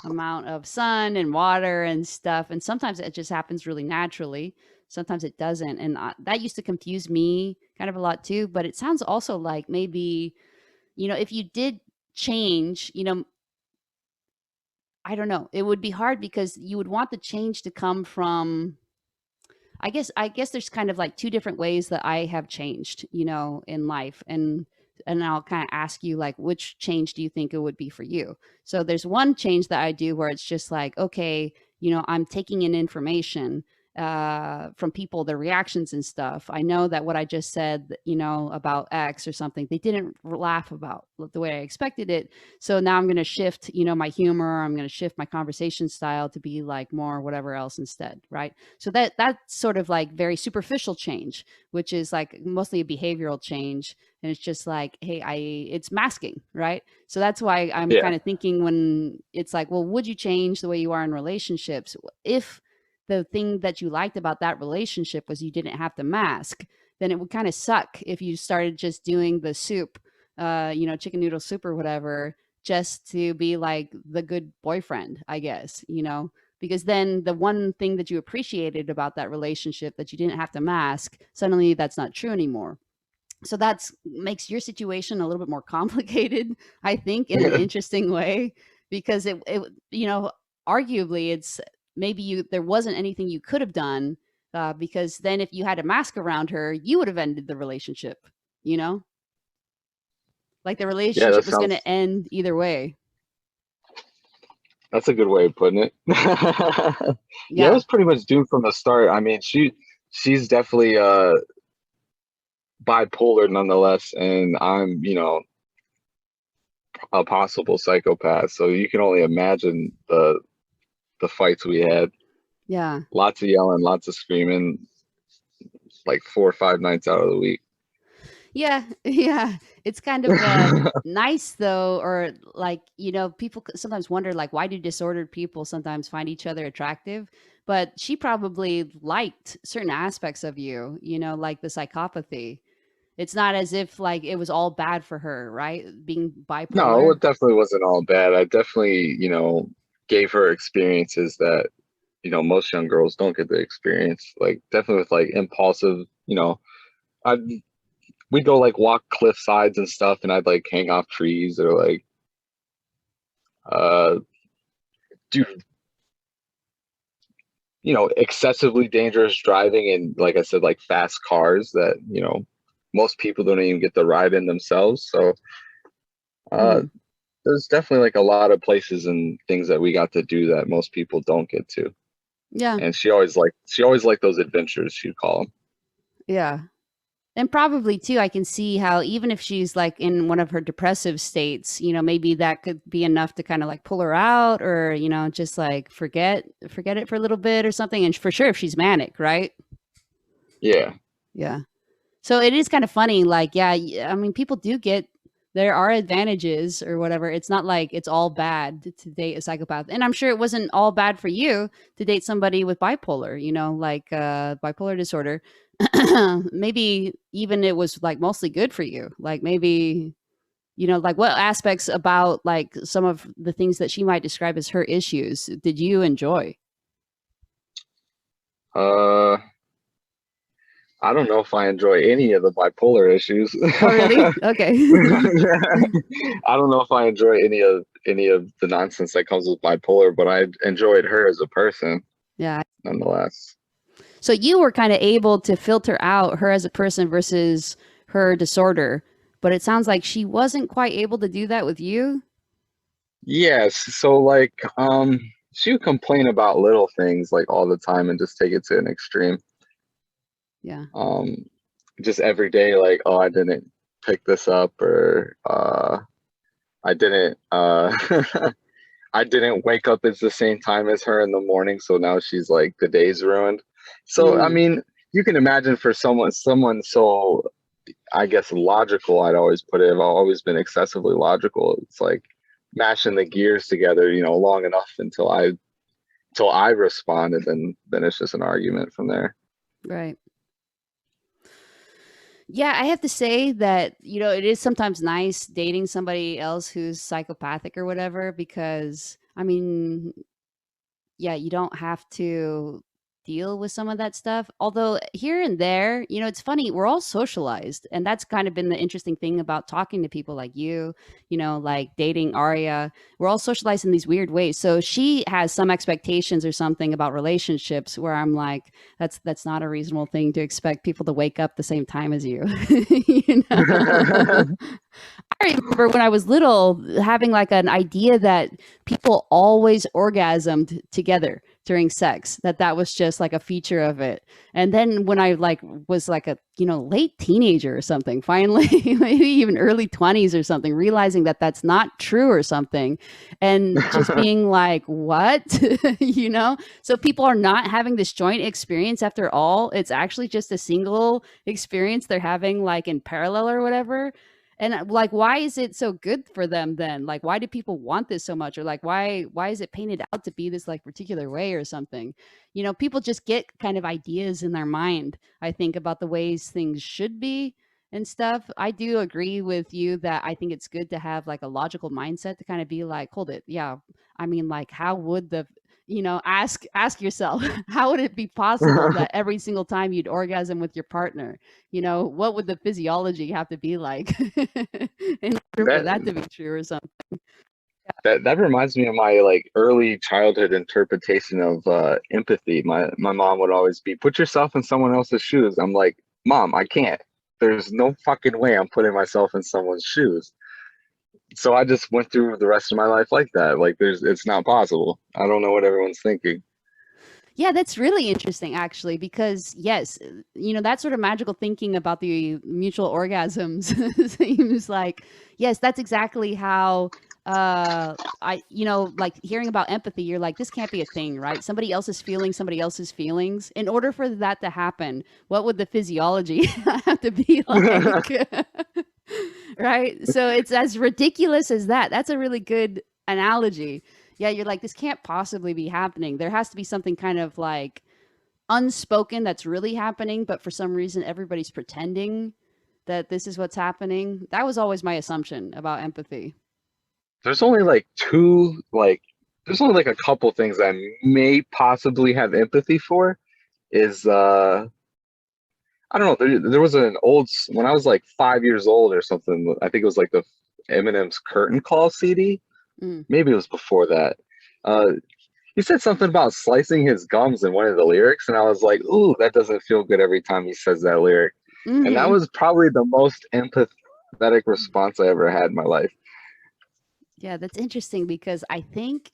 amount of sun and water and stuff. And sometimes it just happens really naturally. Sometimes it doesn't. And that used to confuse me kind of a lot too. But it sounds also like maybe if you did change, I don't know, it would be hard because you would want the change to come from I guess there's kind of like two different ways that I have changed, in life. And I'll kind of ask you like which change do you think it would be for you? So there's one change that I do where it's just like, okay, I'm taking in information from people, their reactions and stuff. I know that what I just said, about X or something, they didn't laugh about the way I expected it. So now I'm going to shift, my humor. I'm going to shift my conversation style to be like more whatever else instead, right? So that's sort of like very superficial change, which is like mostly a behavioral change. And it's just like, hey, it's masking, right? So that's why I'm Yeah, kind of thinking when it's like, well, would you change the way you are in relationships if the thing that you liked about that relationship was you didn't have to mask? Then it would kind of suck if you started just doing the soup, chicken noodle soup or whatever, just to be like the good boyfriend, I guess, because then the one thing that you appreciated about that relationship that you didn't have to mask, suddenly that's not true anymore. So that's makes your situation a little bit more complicated, I think, in an interesting way, because it arguably it's maybe there wasn't anything you could have done, because then if you had a mask around her, you would have ended the relationship, you know, like the yeah, relationship was going to end either way. that's a good way of putting it. Yeah, it Yeah. was pretty much doomed from the start. I mean, she's definitely bipolar nonetheless, and I'm, a possible psychopath. So you can only imagine the fights we had. Yeah. Lots of yelling, lots of screaming, like 4 or 5 nights out of the week. Yeah, yeah. It's kind of nice though, or like, people sometimes wonder like why do disordered people sometimes find each other attractive? But she probably liked certain aspects of you, like the psychopathy. It's not as if like it was all bad for her, right? Being No, bipolar. it definitely wasn't all bad. I definitely, gave her experiences that, most young girls don't get the experience. Like definitely with like impulsive, I we'd go like walk cliff sides and stuff, and I'd like hang off trees or like uh do excessively dangerous driving and, like I said, like fast cars that, most people don't even get to ride in themselves. So uh Mhm. there's definitely like a lot of places and things that we got to do that most people don't get to. Yeah. And she always liked those adventures, she'd call them. Yeah. And probably too, I can see how even if she's like in one of her depressive states, maybe that could be enough to kind of like pull her out, or, just like forget it for a little bit or something. And for sure, if she's manic, right? Yeah. Yeah. So it is kind of funny. Like, yeah, I mean, people do get, there are advantages or whatever. It's not like it's all bad to date a psychopath. And I'm sure it wasn't all bad for you to date somebody with bipolar, like bipolar disorder. Maybe even it was like mostly good for you. Like maybe, like what aspects about like some of the things that she might describe as her issues did you enjoy? Uh, I don't know if I enjoy any of the bipolar issues. Oh, really? Okay. I don't know if I enjoy any of the nonsense that comes with bipolar, but I enjoyed her as a person Yeah. nonetheless. So you were kind of able to filter out her as a person versus her disorder, but it sounds like she wasn't quite able to do that with you. Yes, so like she would complain about little things like all the time and just take it to an extreme. Yeah. Um just every day like, oh, I didn't pick this up, or I didn't I didn't wake up at the same time as her in the morning, so now she's like the day's ruined. So I Mm, mean, you can imagine for someone so I guess logical, I'd always put it. I've always been excessively logical. It's like mashing the gears together, long enough until I respond, and then it's just an argument from there. right. Yeah, I have to say that, it is sometimes nice dating somebody else who's psychopathic or whatever, because I mean, yeah, you don't have to deal with some of that stuff. Although here and there, it's funny, we're all socialized. And that's kind of been the interesting thing about talking to people like you, like dating Aria. We're all socialized in these weird ways. So she has some expectations or something about relationships where I'm like, that's not a reasonable thing to expect people to wake up the same time as you. you know? I remember when I was little having like an idea that people always orgasmed together during sex, that was just like a feature of it. And then when I like was like a, late teenager or something, finally, maybe even early 20s or something, realizing that that's not true or something, and just being like, what? So people are not having this joint experience after all. It's actually just a single experience they're having like in parallel or whatever. And like, why is it so good for them then? Like, why do people want this so much? Or like, why is it painted out to be this like particular way or something? People just get kind of ideas in their mind, I think, about the ways things should be and stuff. I do agree with you that I think it's good to have like a logical mindset to kind of be like, hold it. Yeah. I mean, like, how would ask yourself, how would it be possible that every single time you'd orgasm with your partner? What would the physiology have to be like in order for that that to be true or something? that reminds me of my like early childhood interpretation of empathy. My mom would always be, put yourself in someone else's shoes. I'm like, Mom, I can't. There's no fucking way I'm putting myself in someone's shoes. So I just went through the rest of my life like that. Like it's not possible. I don't know what everyone's thinking. Yeah, that's really interesting actually, because yes, that sort of magical thinking about the mutual orgasms seems like, yes, that's exactly how like hearing about empathy, you're like, this can't be a thing, right? Somebody else is feeling somebody else's feelings. In order for that to happen, what would the physiology have to be like? Right? So it's as ridiculous as that. That's a really good analogy. Yeah, you're like, this can't possibly be happening. There has to be something kind of like unspoken that's really happening, but for some reason everybody's pretending that this is what's happening. That was always my assumption about empathy. There's only like there's only like a couple things I may possibly have empathy for. Is I don't know. There was an when I was like 5 years old or something. I think it was like the Eminem's Curtain Call CD. Mm. Maybe it was before that. Uh, he said something about slicing his gums in one of the lyrics, and I was like, "Ooh, that doesn't feel good every time he says that lyric." And that Hmm. was probably the most empathetic response I ever had in my life. Yeah, that's interesting because I think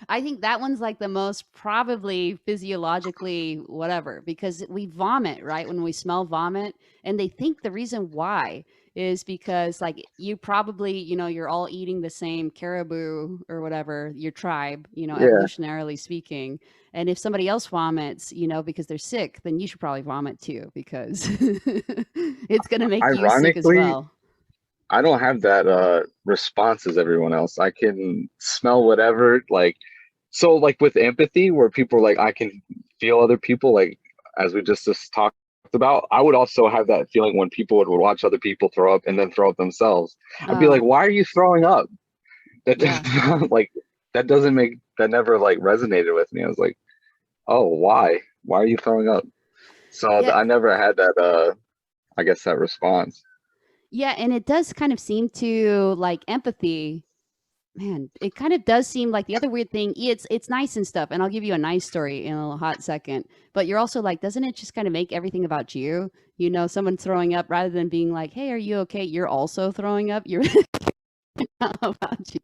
I think that one's like the most probably physiologically whatever because we vomit, right? When we smell vomit, and they think the reason why is because like you probably, you're all eating the same caribou or whatever, your tribe, Yeah. evolutionarily speaking. And if somebody else vomits, because they're sick, then you should probably vomit too because it's going to make you sick as Ironically, well. I don't have that response as everyone else. I can smell whatever, like so like with empathy where people are like I can feel other people like as we just talked about. I would also have that feeling when people would watch other people throw up and then throw up themselves. I'd be like, Oh, why are you throwing up? That yeah. just like that doesn't make that never like resonated with me. I was like, oh, why? Why are you throwing up? So Yeah. I never had that I guess that response. Yeah, and it does kind of seem to like empathy. Man, it kind of does seem like the other weird thing. It's nice and stuff, and I'll give you a nice story in a hot second. But you're also like, doesn't it just kind of make everything about you? Someone throwing up rather than being like, "Hey, are you okay?" You're also throwing up. You're about you,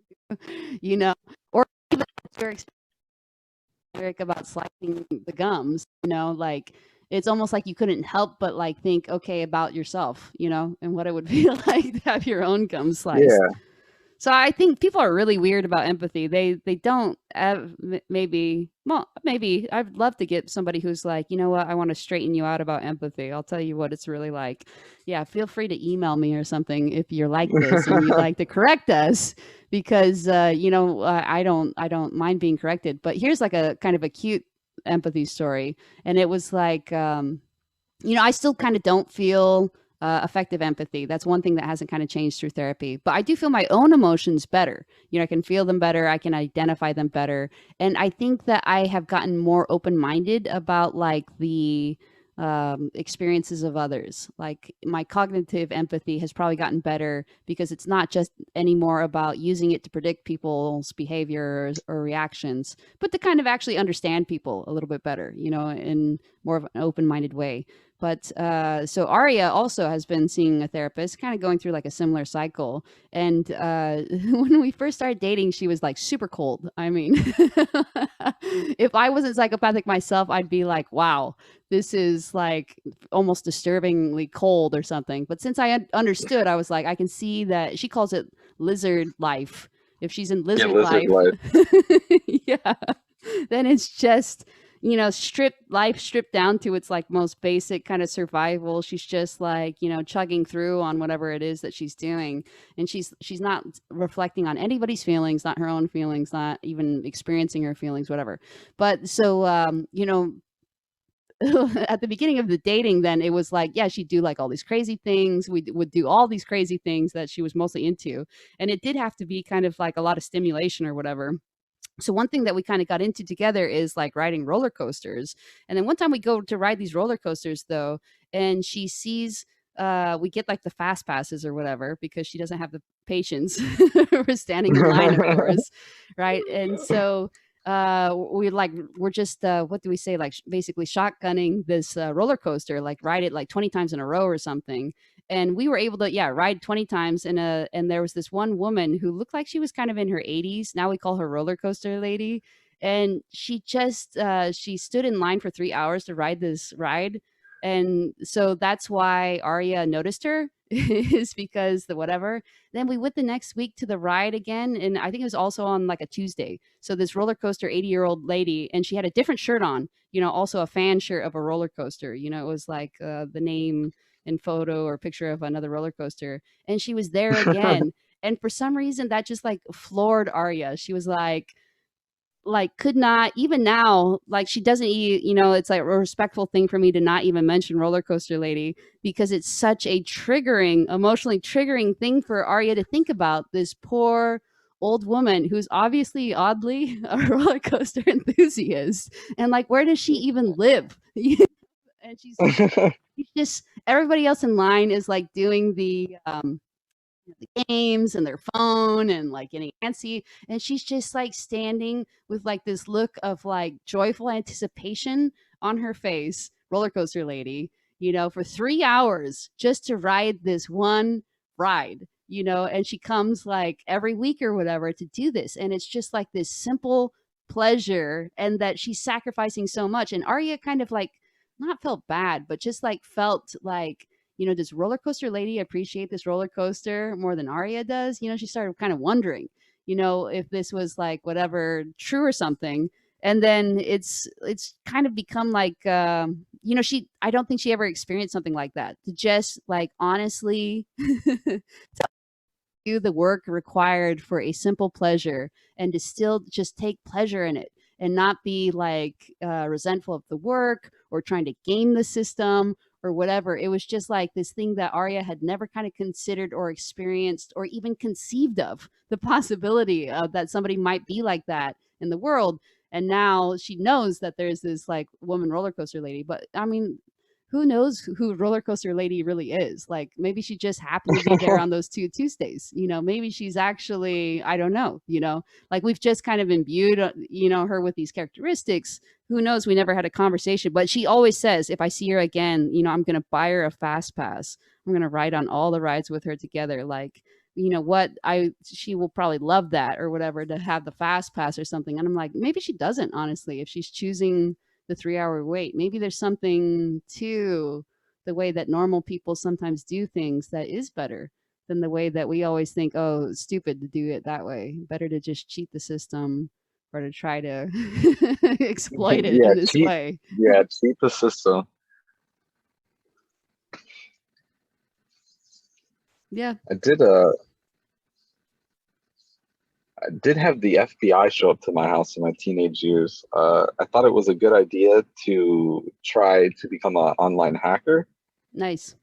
you know, or even your experience about slicing the gums. Like it's almost like you couldn't help but like think, okay, about yourself, and what it would feel like to have your own gum sliced. Yeah. So I think people are really weird about empathy. They don't have, maybe, well, maybe I'd love to get somebody who's like, you know what, I want to straighten you out about empathy. I'll tell you what it's really like. Yeah, feel free to email me or something if you're like this and you'd like to correct us because I don't mind being corrected. But here's like a kind of a cute empathy story, and it was like I still kind of don't feel effective empathy. That's one thing that hasn't kind of changed through therapy. But I do feel my own emotions better. I can feel them better. I can identify them better. And I think that I have gotten more open minded about like the experiences of others. Like my cognitive empathy has probably gotten better because it's not just anymore about using it to predict people's behaviors or reactions, but to kind of actually understand people a little bit better, in more of an open minded way. But so Aria also has been seeing a therapist, kind of going through like a similar cycle. And when we first started dating, she was like super cold. I mean, if I wasn't psychopathic myself, I'd be like, wow, this is like almost disturbingly cold or something. But since I understood, I was like, I can see that she calls it lizard life. If she's in Yeah, lizard lizard life, life. yeah, then it's just stripped down to its like most basic kind of survival. She's just like chugging through on whatever it is that she's doing, and she's not reflecting on anybody's feelings, not her own feelings, not even experiencing her feelings, whatever. But so at the beginning of the dating, then it was like, yeah, she'd do like all these crazy things. We would do all these crazy things that she was mostly into, and it did have to be kind of like a lot of stimulation or whatever. So one thing that we kind of got into together is like riding roller coasters. And then one time we go to ride these roller coasters though, and she sees we get like the fast passes or whatever because she doesn't have the patience. We're standing in line, of course, right? And so we're just what do we say, like basically shotgunning this roller coaster, like ride it like 20 times in a row or something. And we were able to, yeah, ride 20 times and there was this one woman who looked like she was kind of in her 80s. Now we call her roller coaster lady. And she just she stood in line for 3 hours to ride this ride. And so that's why Arya noticed her is because the whatever. Then we went the next week to the ride again, and I think it was also on like a Tuesday. So this roller coaster 80-year-old lady, and she had a different shirt on, also a fan shirt of a roller coaster. It was like the name and photo or picture of another roller coaster, and she was there again. And for some reason, that just like floored Arya. She was like could not even now, like she doesn't it's like a respectful thing for me to not even mention roller coaster lady because it's such a triggering, emotionally triggering thing for Arya to think about, this poor old woman who's obviously oddly a roller coaster enthusiast, and like where does she even live? And she's just, everybody else in line is like doing the games and their phone and like getting antsy, and she's just like standing with like this look of like joyful anticipation on her face, roller coaster lady, for 3 hours just to ride this one ride, and she comes like every week or whatever to do this. And it's just like this simple pleasure, and that she's sacrificing so much. And Arya kind of like not felt bad, but just like felt like, does roller coaster lady appreciate this roller coaster more than Arya does? She started kind of wondering, if this was like whatever true or something. And then it's kind of become like, she I don't think she ever experienced something like that, to just like honestly do the work required for a simple pleasure, and to still just take pleasure in it, and not be like resentful of the work or trying to game the system or whatever. It was just like this thing that Arya had never kind of considered or experienced or even conceived of the possibility of that somebody might be like that in the world. And now she knows that there's this like woman roller coaster lady. But I mean, who knows who roller coaster lady really is? Like maybe she just happened to be there on those two Tuesdays. Maybe she's actually, I don't know. Like we've just kind of imbued her with these characteristics. Who knows? We never had a conversation, but she always says, if I see her again, I'm going to buy her a fast pass. I'm going to ride on all the rides with her together. Like, what, she will probably love that or whatever, to have the fast pass or something. And I'm like, maybe she doesn't, honestly, if she's choosing the 3 hour wait. Maybe there's something to the way that normal people sometimes do things that is better than the way that we always think, oh, stupid to do it that way. Better to just cheat the system, or to try to exploit it Yeah, in this way. cheat the system. Yeah, I did I did have the FBI show up to my house in my teenage years. I thought it was a good idea to try to become an online hacker. nice.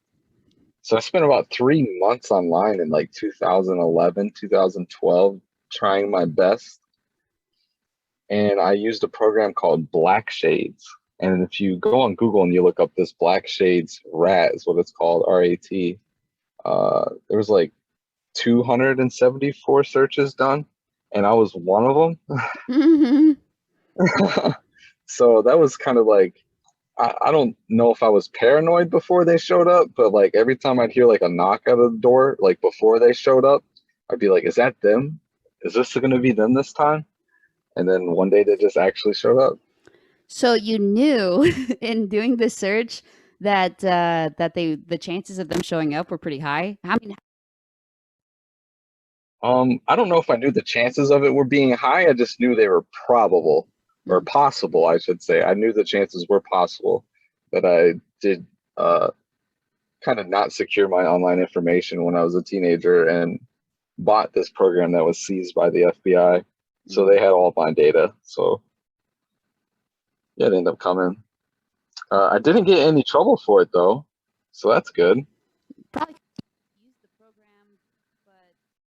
So I spent about 3 months online in like 2011, 2012, trying my best. And I used a program called Black Shades. And if you go on Google and you look up this Black Shades rat, is what it's called, RAT. There was like 274 searches done, and I was one of them. Hmm. So that was kind of like, I don't know if I was paranoid before they showed up, but like every time I'd hear like a knock at the door, like before they showed up, I'd be like, is that them? Is this going to be them this time? And then one day they just actually showed up. So you knew in doing this search that the chances of them showing up were pretty high. I mean, I don't know if I knew the chances of it were being high. I just knew they were probable, or mm, possible, I should say. I knew the chances were possible, that I did kind of not secure my online information when I was a teenager and bought this program that was seized by the FBI. So mm, they had all my data. So yeah, it ended up coming. I didn't get any trouble for it though, so that's good. probably used the program,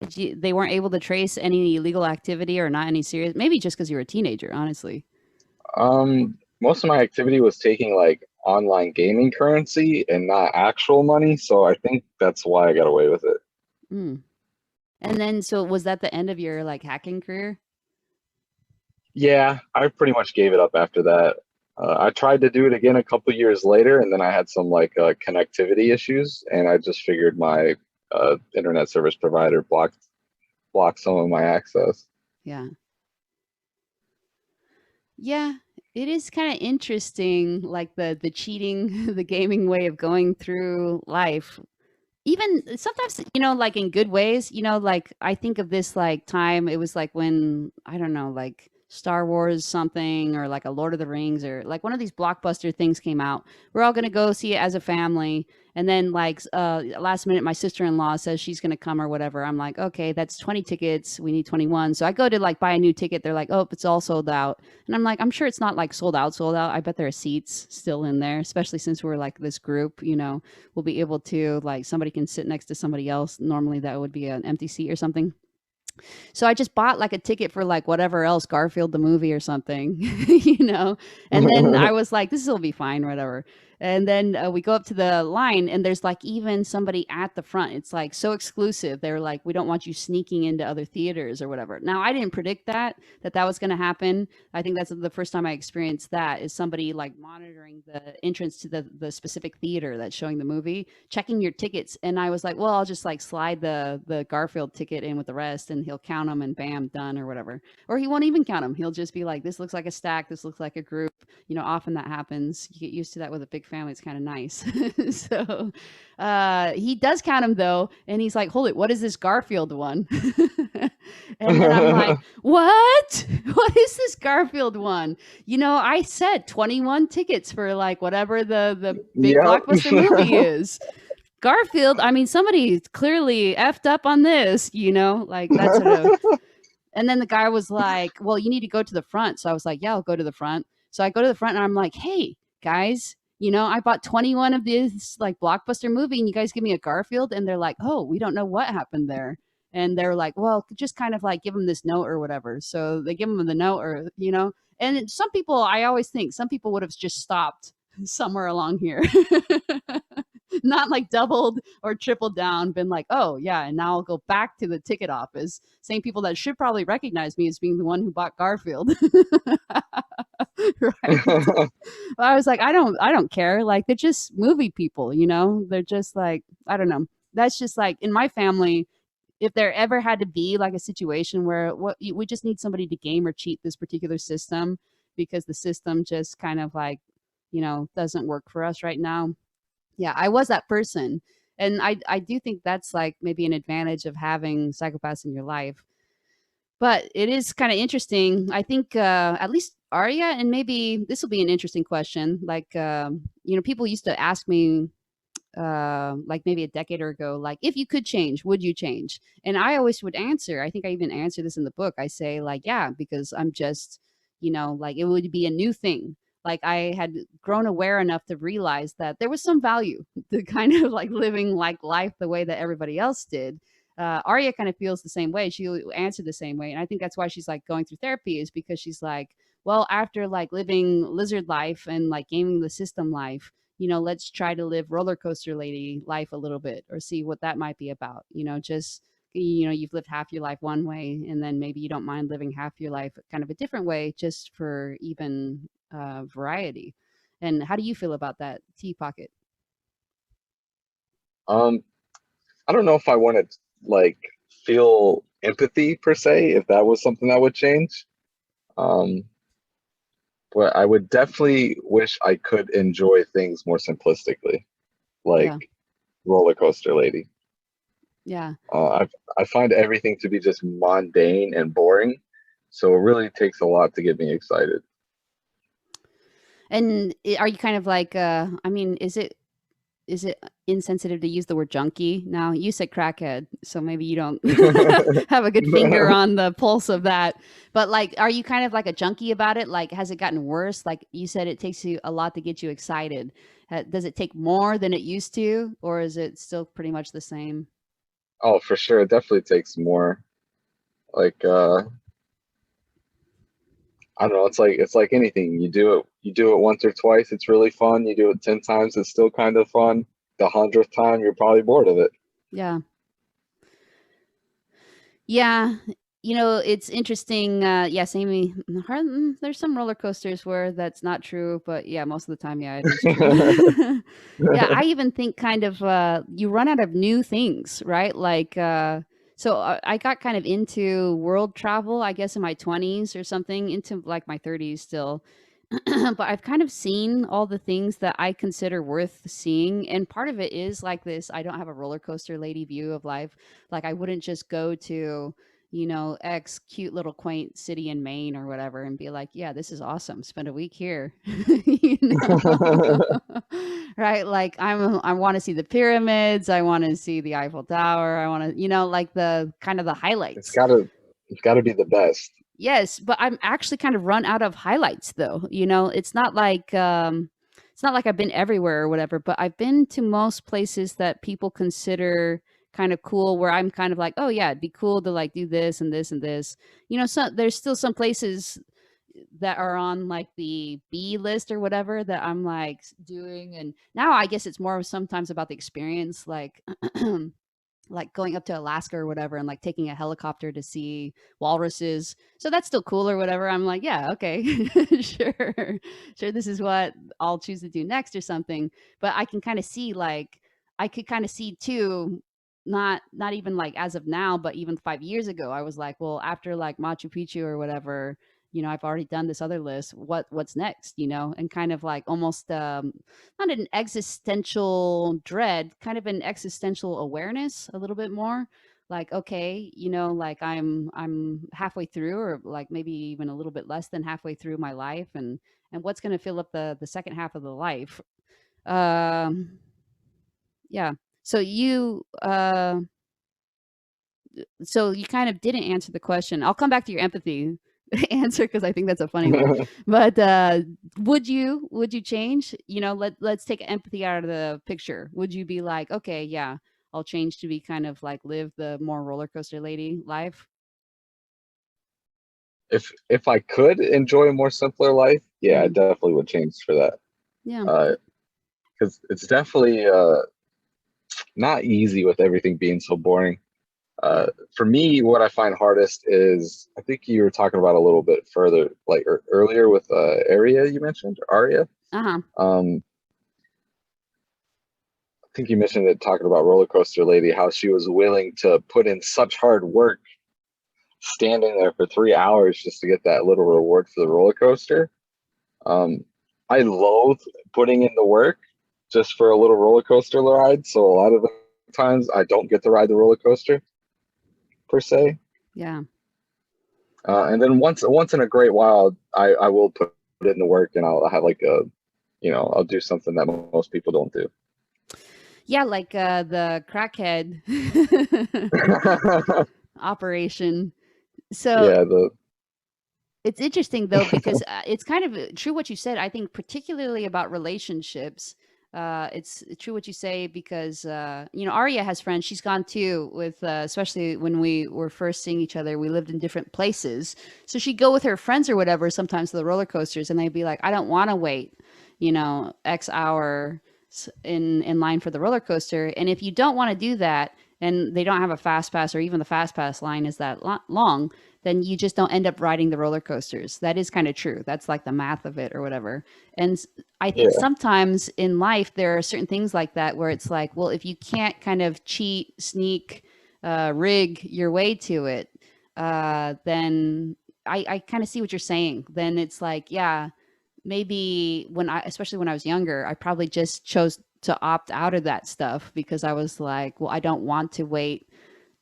but they weren't able to trace any illegal activity or not any serious. Maybe just because you were a teenager, honestly. Most of my activity was taking like online gaming currency and not actual money, so I think that's why I got away with it. Mm. And then, so was that the end of your like hacking career? Yeah, I pretty much gave it up after that. I tried to do it again a couple years later, and then I had some like connectivity issues, and I just figured my internet service provider blocked some of my access. Yeah. Yeah, it is kind of interesting, like the cheating, the gaming way of going through life. Even sometimes, like in good ways, like I think of this like time, it was like when, I don't know, like Star Wars something, or like a Lord of the Rings, or like one of these blockbuster things came out. We're all going to go see it as a family. And then like last minute, my sister-in-law says she's going to come or whatever. I'm like, okay, that's 20 tickets. We need 21. So I go to like buy a new ticket. They're like, oh, it's all sold out. And I'm like, I'm sure it's not like sold out, sold out. I bet there are seats still in there, especially since we're like this group, we'll be able to, like, somebody can sit next to somebody else. Normally that would be an empty seat or something. So I just bought like a ticket for like whatever else, Garfield the movie or something, and then I was like, this will be fine, whatever. And then we go up to the line, and there's like even somebody at the front. It's like so exclusive. They're like, we don't want you sneaking into other theaters or whatever. Now, I didn't predict that was going to happen. I think that's the first time I experienced that, is somebody like monitoring the entrance to the specific theater that's showing the movie, checking your tickets. And I was like, well, I'll just like slide the Garfield ticket in with the rest, and he'll count them, and bam, done, or whatever. Or he won't even count them. He'll just be like, this looks like a stack. This looks like a group. Often that happens. You get used to that with a big family. It's kind of nice. So he does count them though. And he's like, hold it. What is this Garfield one? And then I'm like, what? What is this Garfield one? I said 21 tickets for like whatever the big Yep. blockbuster movie is. Garfield, I mean, somebody clearly effed up on this, like that sort of. And then the guy was like, well, you need to go to the front. So I was like, yeah, I'll go to the front. So I go to the front, and I'm like, hey, guys, I bought 21 of this like blockbuster movie, and you guys give me a Garfield. And they're like, oh, we don't know what happened there. And they're like, well, just kind of like give them this note or whatever. So they give them the note, and some people, I always think some people would have just stopped somewhere along here. Not like doubled or tripled down, been like, oh yeah, and now I'll go back to the ticket office. Same people that should probably recognize me as being the one who bought Garfield. Right. I was like, I don't care. Like, they're just movie people, They're just like, I don't know. That's just like in my family, if there ever had to be like a situation where we just need somebody to game or cheat this particular system because the system just kind of like, doesn't work for us right now. Yeah, I was that person. And I do think that's like maybe an advantage of having psychopaths in your life. But it is kind of interesting. I think at least Arya, and maybe this will be an interesting question. Like, people used to ask me, like maybe a decade ago, like, if you could change, would you change? And I always would answer. I think I even answer this in the book. I say like, yeah, because I'm just, like it would be a new thing. Like I had grown aware enough to realize that there was some value to kind of like living like life the way that everybody else did. Arya kind of feels the same way. She answered the same way. And I think that's why she's like going through therapy, is because she's like, well, after like living lizard life and like gaming the system life, let's try to live roller coaster lady life a little bit, or see what that might be about. Just, you've lived half your life one way, and then maybe you don't mind living half your life kind of a different way, just for even variety. And how do you feel about that, Tea Pocket? Um, I don't know if I want to like feel empathy per se, if that was something that would change. Um, but I would definitely wish I could enjoy things more simplistically, like Yeah, Roller Coaster Lady. yeah. I find everything to be just mundane and boring, so it really takes a lot to get me excited. And are you kind of like, I mean, is it insensitive to use the word junkie? Now, you said crackhead, so maybe you don't have a good finger on the pulse of that. But like, are you kind of like a junkie about it? Like, has it gotten worse? Like you said, it takes you a lot to get you excited. Does it take more than it used to, or is it still pretty much the same? Oh, for sure, it definitely takes more. Like, I don't know, it's like anything. You do it once or twice, it's really fun. You do it 10 times, it's still kind of fun. The 100th time, you're probably bored of it. Yeah. Yeah, it's interesting. Yeah, same. There's some roller coasters where that's not true, but yeah, most of the time, yeah, it is true. Yeah, I even think kind of you run out of new things, right? Like, so I got kind of into world travel, I guess, in my 20s or something, into like my 30s still. But I've kind of seen all the things that I consider worth seeing. And part of it is like this, I don't have a roller coaster lady view of life. Like, I wouldn't just go to, X cute little quaint city in Maine or whatever and be like, yeah, this is awesome. Spend a week here. you know? Right? Like, I want to see the pyramids. I want to see the Eiffel Tower. I want to, like the kind of the It's highlights. gotta it's gotta be the best. Yes, but I'm actually kind of run out of highlights though. It's not like I've been everywhere or whatever, but I've been to most places that people consider kind of cool, where I'm kind of like, "Oh yeah, it'd be cool to like do this and this and this." So there's still some places that are on like the B list or whatever that I'm like doing. And now I guess it's more sometimes about the experience, like going up to Alaska or whatever and like taking a helicopter to see walruses. So that's still cool or whatever. I'm like, yeah, okay, sure. Sure, this is what I'll choose to do next or something. But I can kind of see like I could kind of see too, not even like as of now, but even 5 years ago, I was like, well, after like Machu Picchu or whatever, I've already done this other list. What's next, and kind of like almost not an existential dread, kind of an existential awareness a little bit more. Like, okay, like I'm halfway through, or like maybe even a little bit less than halfway through my life, and what's going to fill up the second half of the life. Um, yeah. So you kind of didn't answer the question. I'll come back to your empathy answer because I think that's a funny one. But would you change? Let's take empathy out of the picture. Would you be like, okay, yeah, I'll change to be kind of like live the more roller coaster lady life? If I could enjoy a more simpler life, yeah, I Hmm. definitely would change for that. Yeah. Because it's definitely not easy with everything being so boring. Uh, Yeah. for me, what I find hardest is I think you were talking about a little bit further, like earlier with area you mentioned, Aria. Uh huh. Um, I think you mentioned it talking about roller coaster lady, how she was willing to put in such hard work, standing there for 3 hours just to get that little reward for the roller coaster. Um, I loathe putting in the work just for a little roller coaster ride. So a lot of the times I don't get to ride the roller coaster per se. Yeah. And then once in a great while, I will put in the work and I'll have like I'll do something that most people don't do. Yeah. Like the crackhead operation. So Yeah, the it's interesting though because it's kind of true what you said. I think particularly about relationships. It's true what you say because Arya has friends. She's gone too with especially when we were first seeing each other. We lived in different places, so she'd go with her friends or whatever sometimes to the roller coasters, and they'd be like, "I don't want to wait, X hour in line for the roller coaster." And if you don't want to do that, and they don't have a fast pass, or even the fast pass line is that long, then you just don't end up riding the roller coasters. That is kind of true. That's like the math of it or whatever. And I think yeah sometimes in life, there are certain things like that where it's like, well, if you can't kind of cheat, sneak, rig your way to it, then I kind of see what you're saying. Then it's like, yeah, maybe especially when I was younger, I probably just chose to opt out of that stuff because I was like, well, I don't want to wait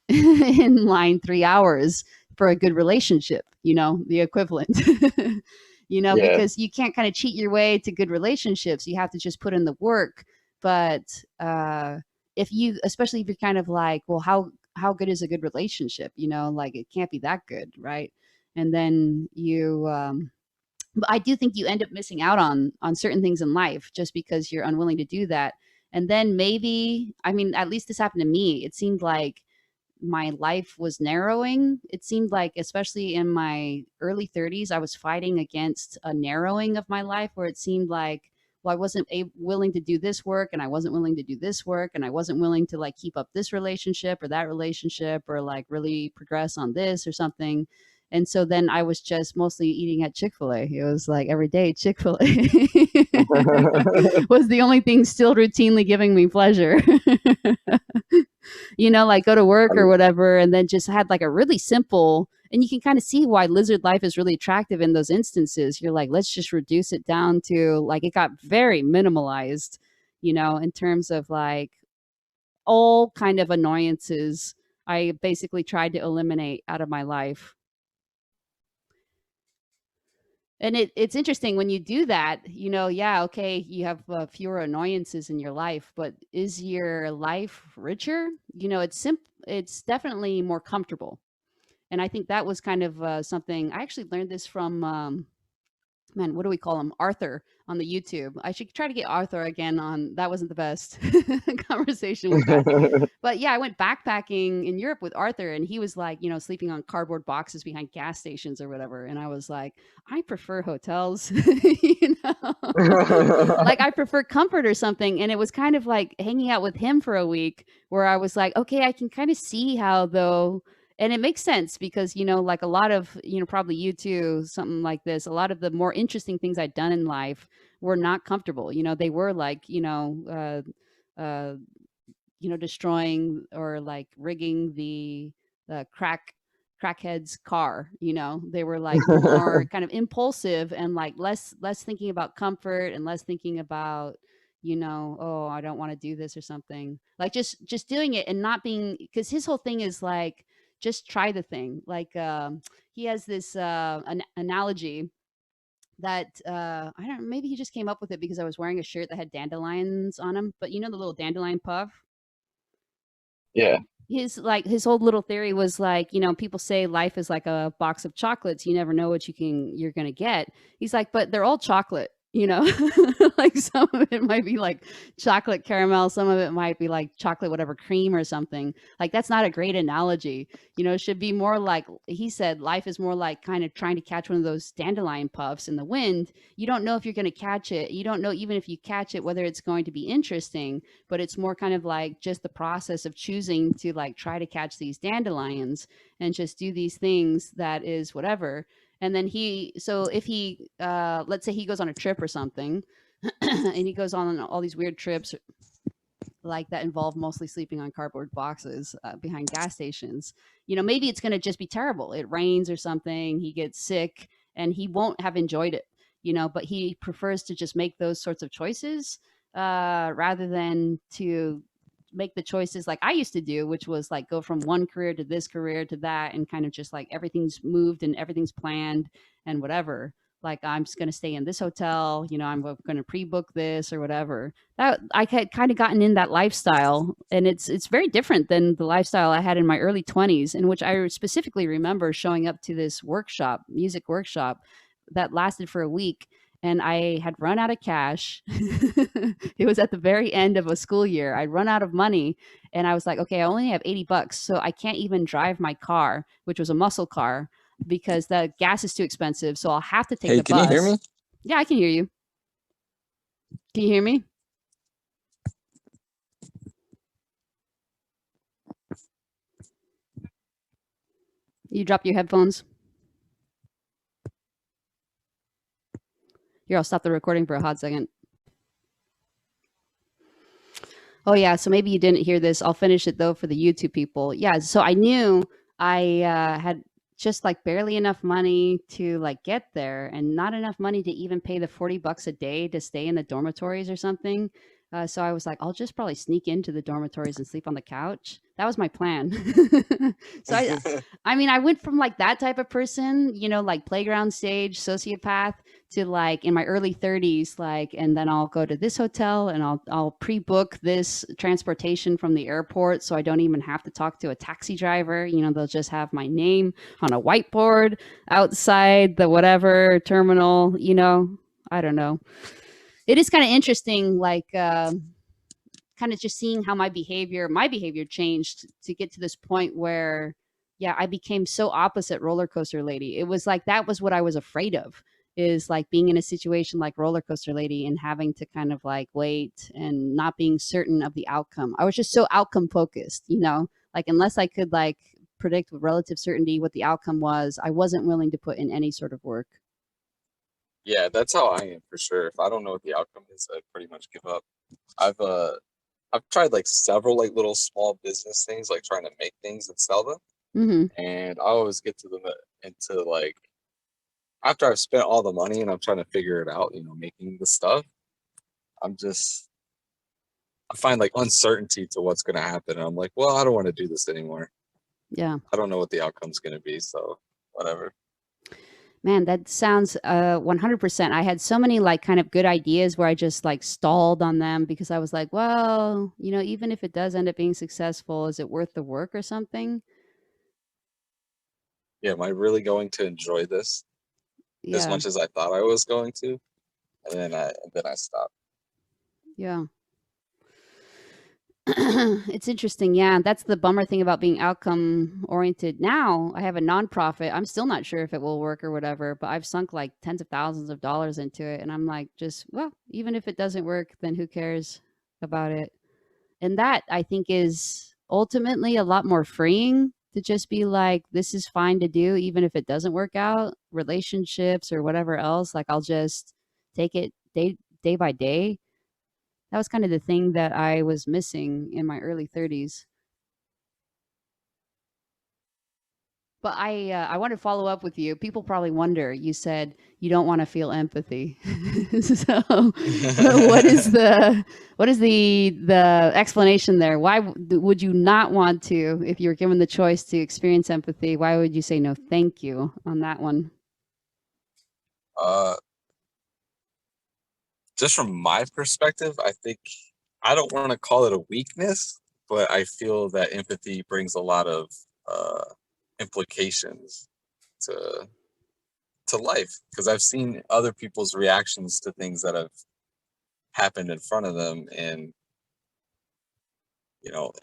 in line 3 hours for a good relationship, the equivalent. yeah Because you can't kind of cheat your way to good relationships. You have to just put in the work. But if you, especially if you're kind of like, well, how good is a good relationship? Like it can't be that good, right? And then but I do think you end up missing out on certain things in life just because you're unwilling to do that. And then maybe, I mean, at least this happened to me. It seemed like my life was narrowing. It seemed like, especially in my early 30s, I was fighting against a narrowing of my life where it seemed like, well, I wasn't willing to do this work and I wasn't willing to do this work and I wasn't willing to like keep up this relationship or that relationship or like really progress on this or something. And so then I was just mostly eating at Chick-fil-A. It was like every day Chick-fil-A was the only thing still routinely giving me pleasure. Like go to work or I'm, whatever, and then just had like a really simple, and you can kind of see why lizard life is really attractive in those instances. You're like, let's just reduce it down to like it got very minimalized, in terms of like all kind of annoyances I basically tried to eliminate out of my life. And it's interesting when you do that, yeah, okay, you have fewer annoyances in your life, but is your life richer? It's definitely more comfortable. And I think that was kind of something I actually learned this from man, what do we call him? Arthur on the YouTube. I should try to get Arthur again on. That wasn't the best conversation we've had. But yeah, I went backpacking in Europe with Arthur, and he was like, sleeping on cardboard boxes behind gas stations or whatever. And I was like, I prefer hotels, like I prefer comfort or something. And it was kind of like hanging out with him for a week where I was like, okay, I can kind of see how though. And it makes sense because, like a lot of, probably you too, something like this, a lot of the more interesting things I'd done in life were not comfortable. They were like, destroying or like rigging the crackhead's car. They were like more kind of impulsive and like less thinking about comfort and less thinking about, oh, I don't want to do this or something, like just doing it and not being, because his whole thing is like just try the thing. Like he has this an analogy that I don't know, maybe he just came up with it because I was wearing a shirt that had dandelions on him, but the little dandelion puff. Yeah. His whole little theory was like, people say life is like a box of chocolates, you never know what you're gonna get. He's like, but they're all chocolate. Like some of it might be like chocolate caramel, some of it might be like chocolate whatever cream or something. Like that's not a great analogy. It should be more like, he said life is more like kind of trying to catch one of those dandelion puffs in the wind. You don't know if you're going to catch it, you don't know even if you catch it whether it's going to be interesting, but it's more kind of like just the process of choosing to like try to catch these dandelions and just do these things that is whatever. And then so if he let's say he goes on a trip or something and he goes on all these weird trips like that involve mostly sleeping on cardboard boxes behind gas stations, maybe it's going to just be terrible. It rains or something, he gets sick, and he won't have enjoyed it, but he prefers to just make those sorts of choices rather than to make the choices like I used to do, which was like go from one career to this career to that, and kind of just like everything's moved and everything's planned and whatever. Like I'm just going to stay in this hotel, I'm going to pre-book this or whatever. That I had kind of gotten in that lifestyle, and it's very different than the lifestyle I had in my early 20s, in which I specifically remember showing up to this workshop, music workshop, that lasted for a week, and I had run out of cash. It was at the very end of a school year. I'd run out of money, and I was like, okay, I only have $80, so I can't even drive my car, which was a muscle car, because the gas is too expensive. So I'll have to take Hey, the can you hear me? bus. Yeah, I can hear you. Can you hear me? You drop your headphones. Here, I'll stop the recording for a hot second. Oh yeah, so maybe you didn't hear this. I'll finish it though for the YouTube people. Yeah, so I knew I had just like barely enough money to like get there, and not enough money to even pay the $40 a day to stay in the dormitories or something. So I was like, I'll just probably sneak into the dormitories and sleep on the couch. That was my plan. So I mean, I went from like that type of person, like playground stage sociopath, to like in my early 30s, like, and then I'll go to this hotel and I'll pre-book this transportation from the airport, so I don't even have to talk to a taxi driver. They'll just have my name on a whiteboard outside the whatever terminal. I don't know. It is kind of interesting, like kind of just seeing how my behavior changed to get to this point where, yeah, I became so opposite roller coaster lady. It was like that was what I was afraid of, is like being in a situation like roller coaster lady and having to kind of like wait and not being certain of the outcome. I was just so outcome focused, like unless I could like predict with relative certainty what the outcome was, I wasn't willing to put in any sort of work. Yeah, that's how I am for sure. If I don't know what the outcome is, I pretty much give up. I've uh I've tried like several like little small business things, like trying to make things and sell them, Mm-hmm. and I always get to them into like after I've spent all the money and I'm trying to figure it out, making the stuff. I'm just I find like uncertainty to what's going to happen, and I'm like, well, I don't want to do this anymore. Yeah. I don't know what the outcome's going to be, so whatever. Man, that sounds 100%. I had so many like kind of good ideas where I just like stalled on them because I was like, well, even if it does end up being successful, is it worth the work or something? Yeah, am I really going to enjoy this? as Yeah. much as I thought I was going to, and then I stopped. Yeah. It's interesting. Yeah, that's the bummer thing about being outcome oriented. Now I have a nonprofit. I'm still not sure if it will work or whatever, but I've sunk like tens of thousands of dollars into it. And I'm like, just, well, even if it doesn't work, then who cares about it? And that I think is ultimately a lot more freeing to just be like, this is fine to do, even if it doesn't work out, relationships or whatever else. Like, I'll just take it day by day. That was kind of the thing that I was missing in my early 30s. But I want to follow up with you. People probably wonder. You said you don't want to feel empathy. So, what is the explanation there? Why would you not want to, if you were given the choice to experience empathy? Why would you say no, thank you on that one? uh, just from my perspective, I think I don't want to call it a weakness, but I feel that empathy brings a lot of uh, implications to life because I've seen other people's reactions to things that have happened in front of them, and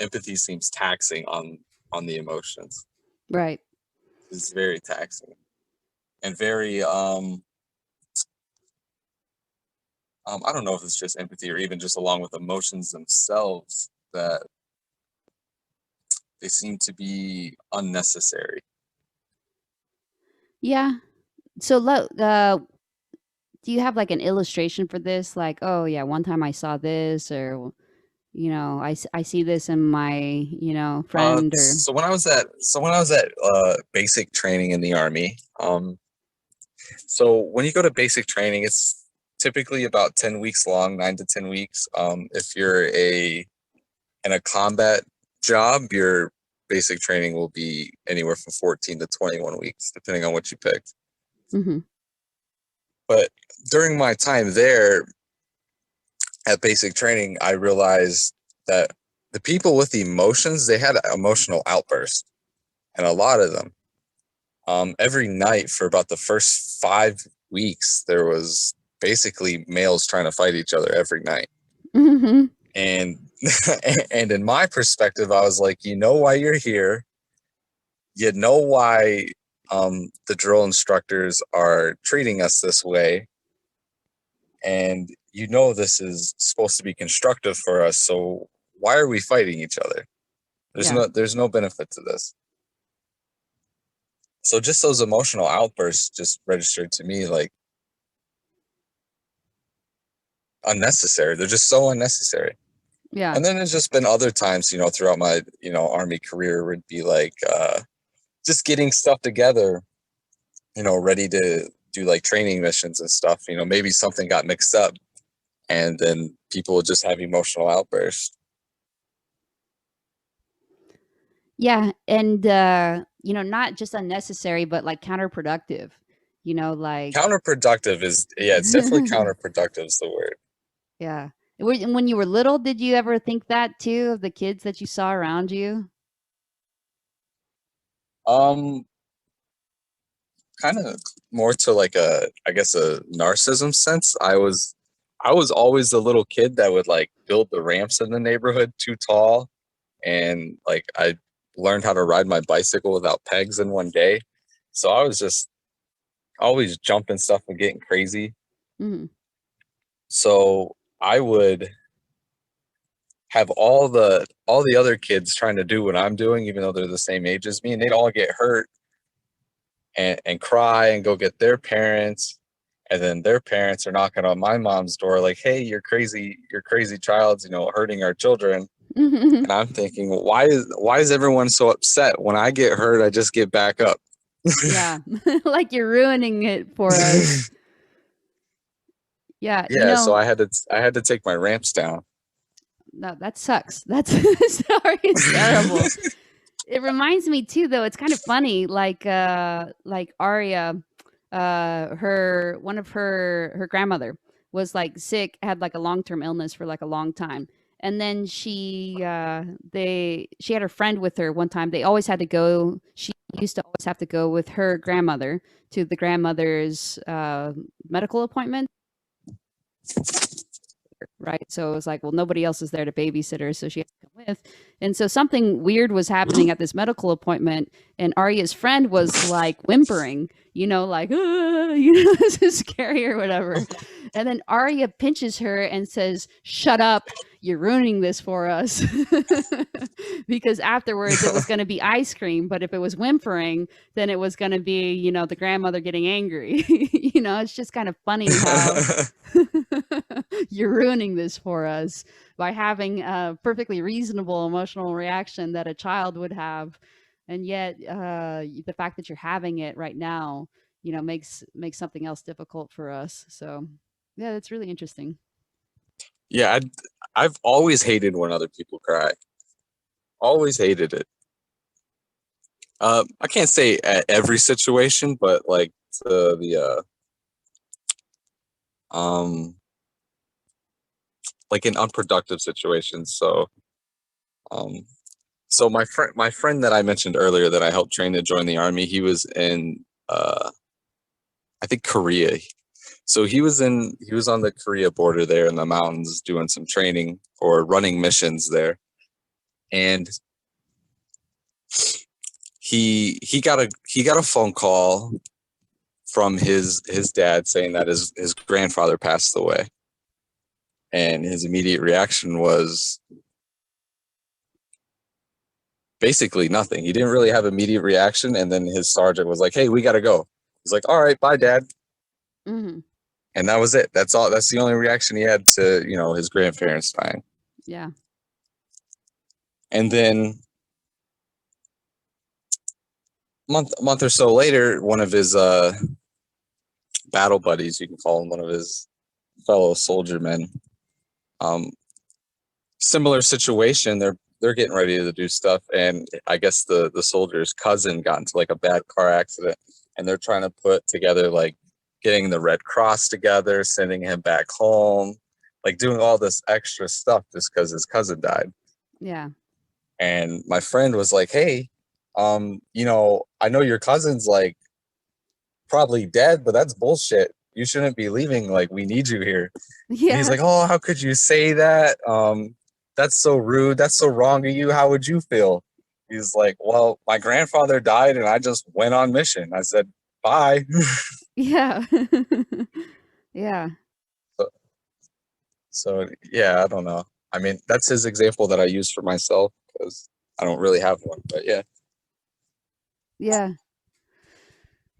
empathy seems taxing on the emotions. Right. It's very taxing and very I don't know if it's just empathy or even just along with emotions themselves that they seem to be unnecessary. Yeah. So, do you have like an illustration for this? Like, oh yeah, one time I saw this, or I see this in my friend or. So when I was at basic training in the army, so when you go to basic training, it's typically about 10 weeks long, 9 to 10 weeks. If you're in a combat job, your basic training will be anywhere from 14 to 21 weeks, depending on what you picked. Hmm. But during my time there at basic training, I realized that the people with emotions, they had emotional outbursts, and a lot of them. Every night for about the first 5 weeks, there was basically males trying to fight each other every night. Hmm. And and in my perspective, I was like, you know why you're here. You know why the drill instructors are treating us this way. And you know this is supposed to be constructive for us. So why are we fighting each other? Yeah. There's no benefit to this. So just those emotional outbursts just registered to me like unnecessary. They're just so unnecessary. Yeah. And then there's just been other times, throughout my, army career would be like just getting stuff together, ready to do like training missions and stuff. Maybe something got mixed up and then people would just have emotional outbursts. Yeah, and not just unnecessary, but like counterproductive. Like. Counterproductive is, yeah, it's definitely counterproductive is the word. Yeah. When you were little, did you ever think that too of the kids that you saw around you? Um, Kind of more to like I guess a narcissism sense. I was always the little kid that would like build the ramps in the neighborhood too tall, and like I learned how to ride my bicycle without pegs in one day. So I was just always jumping stuff and getting crazy. Hmm. So I would have all the other kids trying to do what I'm doing, even though they're the same age as me, and they'd all get hurt and cry and go get their parents. And then their parents are knocking on my mom's door like, hey, you're crazy child's, hurting our children. And I'm thinking, well, why is everyone so upset? When I get hurt, I just get back up. Yeah. Like you're ruining it for us. Yeah, Yeah, so I had to take my ramps down. no, that sucks. That's sorry, it's terrible. It reminds me too, though. It's kind of funny, like Aria, her grandmother was like sick, had like a long term illness for like a long time, And then she had her friend with her one time. They always had to go. She used to always have to go with her grandmother to the grandmother's medical appointment, right? So it was like, well, nobody else is there to babysit her, so she had to come with. And so something weird was happening at this medical appointment, and Arya's friend was like whimpering, like, this is scary or whatever. And then Arya pinches her and says, "Shut up. You're ruining this for us." Because afterwards it was going to be ice cream, but if it was whimpering, then it was going to be, the grandmother getting angry. It's just kind of funny how you're ruining this for us by having a perfectly reasonable emotional reaction that a child would have, and yet the fact that you're having it right now, makes something else difficult for us. So yeah, that's really interesting. Yeah, I've always hated when other people cry. Always hated it. I can't say at every situation, but like like in unproductive situations. So my friend that I mentioned earlier that I helped train to join the army, he was in I think Korea. So he was on the Korea border there in the mountains doing some training or running missions there. And he got a phone call from his dad saying that his grandfather passed away. And his immediate reaction was basically nothing. He didn't really have immediate reaction. And then his sergeant was like, "Hey, we got to go." He's like, "All right, bye, Dad." Mm-hmm. And that was it. That's all. That's the only reaction he had to, his grandparents dying. Yeah. And then a month or so later, one of his battle buddies, you can call him, one of his fellow soldier men, similar situation. They're getting ready to do stuff, and I guess the soldier's cousin got into like a bad car accident, and they're trying to put together like getting the Red Cross together, sending him back home, like doing all this extra stuff just because his cousin died. Yeah. And my friend was like, "Hey, I know your cousin's like probably dead, but that's bullshit. You shouldn't be leaving. Like, we need you here." Yeah. And he's like, "Oh, how could you say that? That's so rude. That's so wrong of you. How would you feel?" He's like, "Well, my grandfather died and I just went on mission." I said, "Bye." Yeah. Yeah. so, so, yeah, I don't know. I mean, that's his example that I use for myself because I don't really have one, but yeah. Yeah.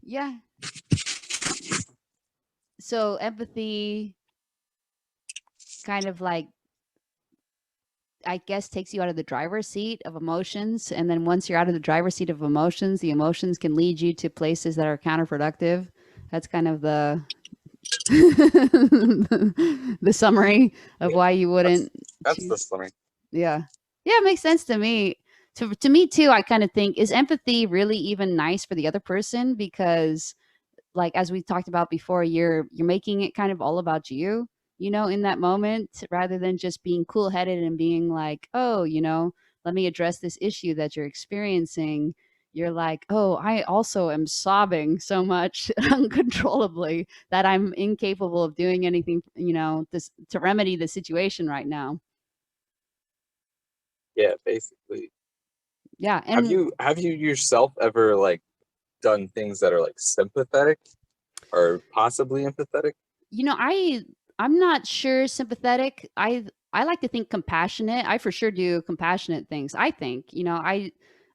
Yeah. So empathy kind of like, I guess, takes you out of the driver's seat of emotions. And then once you're out of the driver's seat of emotions, the emotions can lead you to places that are counterproductive. That's kind of the the summary of why you wouldn't That's the choose. summary. Yeah. Yeah, it makes sense to me. To me too, I kind of think, is empathy really even nice for the other person? Because like as we talked about before, you're making it kind of all about you, in that moment, rather than just being cool headed and being like, oh, let me address this issue that you're experiencing. You're like, oh, I also am sobbing so much uncontrollably that I'm incapable of doing anything, this to remedy the situation right now. Yeah, basically. Yeah. Have you yourself ever like done things that are like sympathetic or possibly empathetic? I'm not sure sympathetic. I like to think compassionate. I for sure do compassionate things. I think,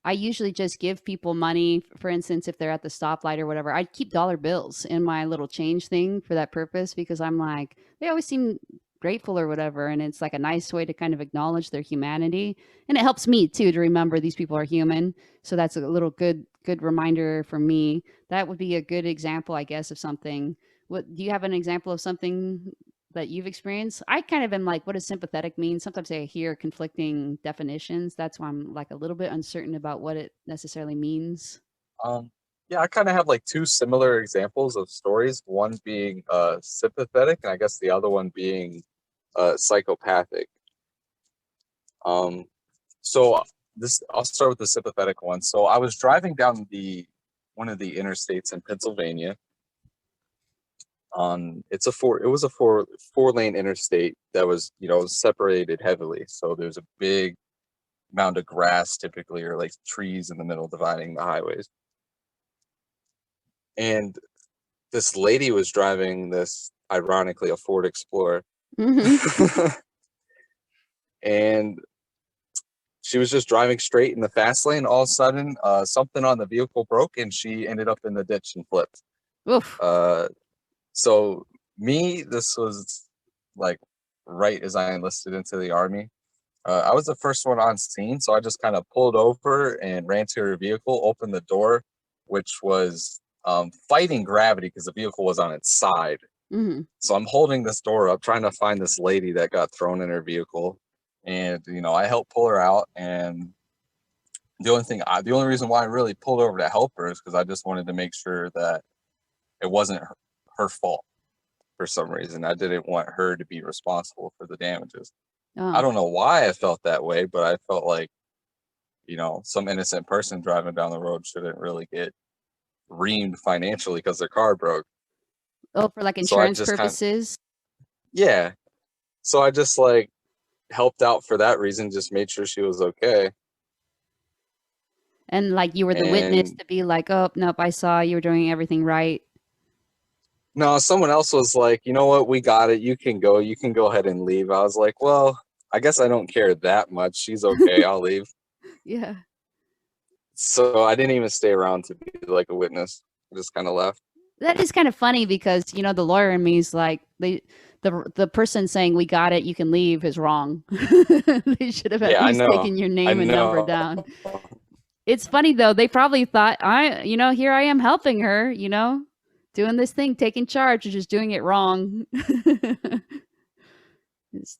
I usually just give people money. For instance, if they're at the stoplight or whatever, I keep dollar bills in my little change thing for that purpose, because I'm like, they always seem grateful or whatever, and it's like a nice way to kind of acknowledge their humanity, and it helps me too to remember these people are human. So that's a little good reminder for me. That would be a good example, I guess, of something. What do you have an example of something that you've experienced? I kind of am like, what does sympathetic mean? Sometimes I hear conflicting definitions. That's why I'm like a little bit uncertain about what it necessarily means. Um, yeah, I kind of have like two similar examples of stories. One being sympathetic, and I guess the other one being psychopathic. So I'll start with the sympathetic one. So I was driving down one of the interstates in Pennsylvania. It was a four lane interstate that was, separated heavily. So there's a big mound of grass typically, or like trees in the middle dividing the highways. And this lady was driving this, ironically, a Ford Explorer. And she was just driving straight in the fast lane. All of a sudden, something on the vehicle broke and she ended up in the ditch and flipped. Oof. So this was like right as I enlisted into the Army. I was the first one on scene, so I just kind of pulled over and ran to her vehicle, opened the door, which was fighting gravity because the vehicle was on its side. So I'm holding this door up, trying to find this lady that got thrown in her vehicle. And, I helped pull her out. And the only reason why I really pulled over to help her is because I just wanted to make sure that it wasn't her fault for some reason. I didn't want her to be responsible for the damages. I don't know why I felt that way, but I felt like, some innocent person driving down the road shouldn't really get reamed financially because their car broke. Oh, for like insurance purposes? Yeah. So I just helped out for that reason, just made sure she was okay. And like you were the witness to be like, oh, nope, I saw you were doing everything right. No, someone else was like, you know what, we got it. You can go ahead and leave. I was like, well, I guess I don't care that much. She's okay. I'll leave. Yeah. So I didn't even stay around to be like a witness. I just kind of left. That is kind of funny because, the lawyer in me is like, the person saying we got it, you can leave is wrong. They should have at least taken your name and number down. It's funny though. They probably thought here I am helping her, doing this thing, taking charge, and just doing it wrong.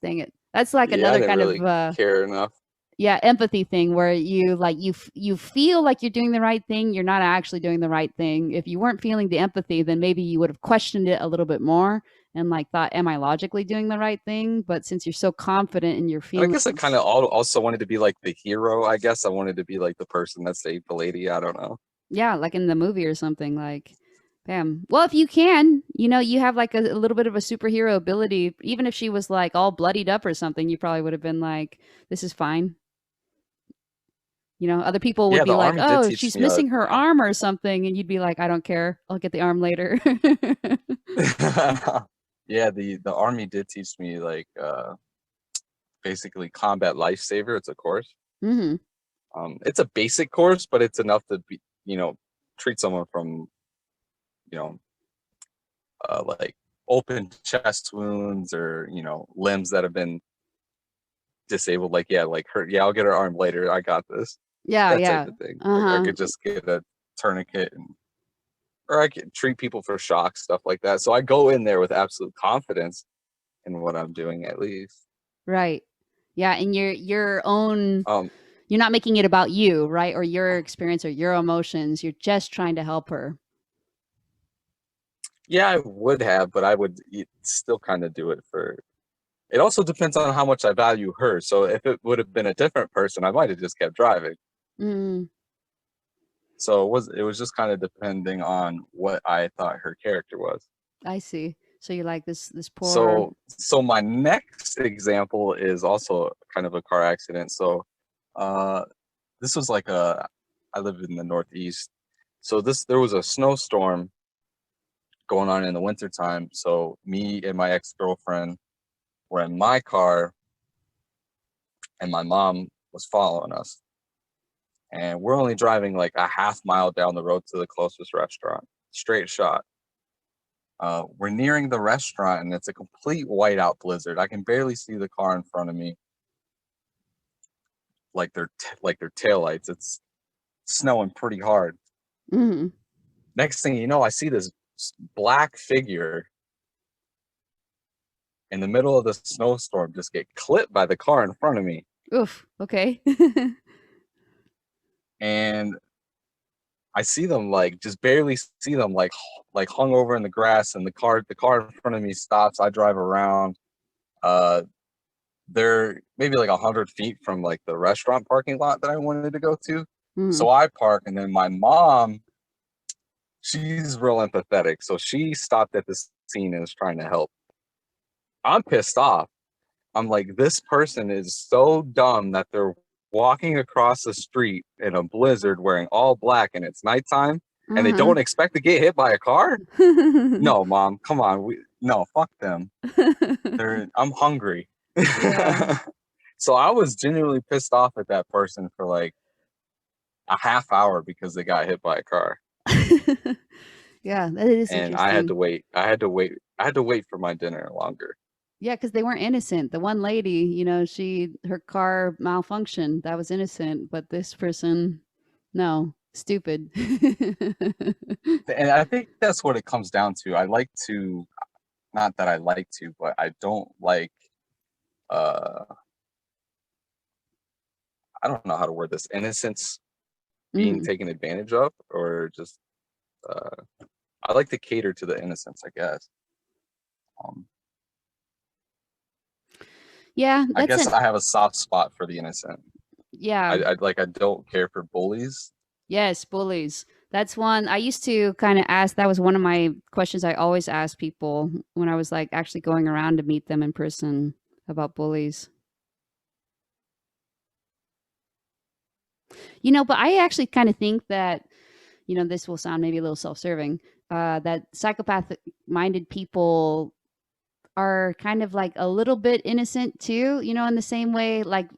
Dang it. That's like another kind really of care enough. Yeah, empathy thing where you feel like you're doing the right thing, you're not actually doing the right thing. If you weren't feeling the empathy, then maybe you would have questioned it a little bit more and thought, am I logically doing the right thing? But since you're so confident in your feelings, I guess I kind of also wanted to be like the hero. I guess I wanted to be like the person that saved the lady. I don't know. Yeah, like in the movie or something, like, bam. Well, if you can, you have like a little bit of a superhero ability. Even if she was like all bloodied up or something, you probably would have been like, this is fine. Other people would be like, oh, she's missing her arm or something. And you'd be like, I don't care. I'll get the arm later. Yeah, the Army did teach me basically combat lifesaver. It's a course. It's a basic course, but it's enough to be, treat someone from, like open chest wounds or, limbs that have been disabled. Like hurt. Yeah, I'll get her arm later. I got this. Yeah, that type of thing. I could just get a tourniquet, or I could treat people for shock, stuff like that. So I go in there with absolute confidence in what I'm doing, at least. Right. Yeah, and your own. You're not making it about you, right, or your experience or your emotions. You're just trying to help her. Yeah, I would have, but I would still kind of do it for. It also depends on how much I value her. So if it would have been a different person, I might have just kept driving. So it was just kind of depending on what I thought her character was. I see. So you're like this poor. So my next example is also kind of a car accident. So this was I live in the Northeast. So there was a snowstorm going on in the wintertime. So me and my ex-girlfriend were in my car and my mom was following us. And we're only driving like a half mile down the road to the closest restaurant, straight shot. We're nearing the restaurant and it's a complete whiteout blizzard. I can barely see the car in front of me. Like their taillights. It's snowing pretty hard. Next thing you know, I see this black figure in the middle of the snowstorm just get clipped by the car in front of me. Oof. Okay. And I see them just barely see them hung over in the grass, and the car in front of me stops. I drive around. they're maybe like 100 feet from like the restaurant parking lot that I wanted to go to. Mhm. So I park, and then my mom, she's real empathetic. So she stopped at the scene and was trying to help. I'm pissed off. I'm like, this person is so dumb that they're walking across the street in a blizzard wearing all black and it's nighttime and they don't expect to get hit by a car? No, mom, come on. No, fuck them. I'm hungry. Yeah. So I was genuinely pissed off at that person for like a half hour because they got hit by a car. Yeah, that is And interesting. I had to wait. I had to wait for my dinner longer. Yeah, because they weren't innocent. The one lady, you know, her car malfunctioned. That was innocent, but this person, no, stupid. And I think that's what it comes down to. I like to, not that I like to, but I don't like, I don't know how to word this, innocence being taken advantage of, or just, I like to cater to the innocence, I guess. Yeah, I guess I have a soft spot for the innocent. yeah. I don't care for bullies. Yes, bullies. That's one I used to kind of ask. That was one of my questions I always asked people when I was like actually going around to meet them in person about bullies. You know, but I actually kind of think that, you know, this will sound maybe a little self-serving, that psychopathic-minded people are kind of like a little bit innocent too, you know, in the same way, like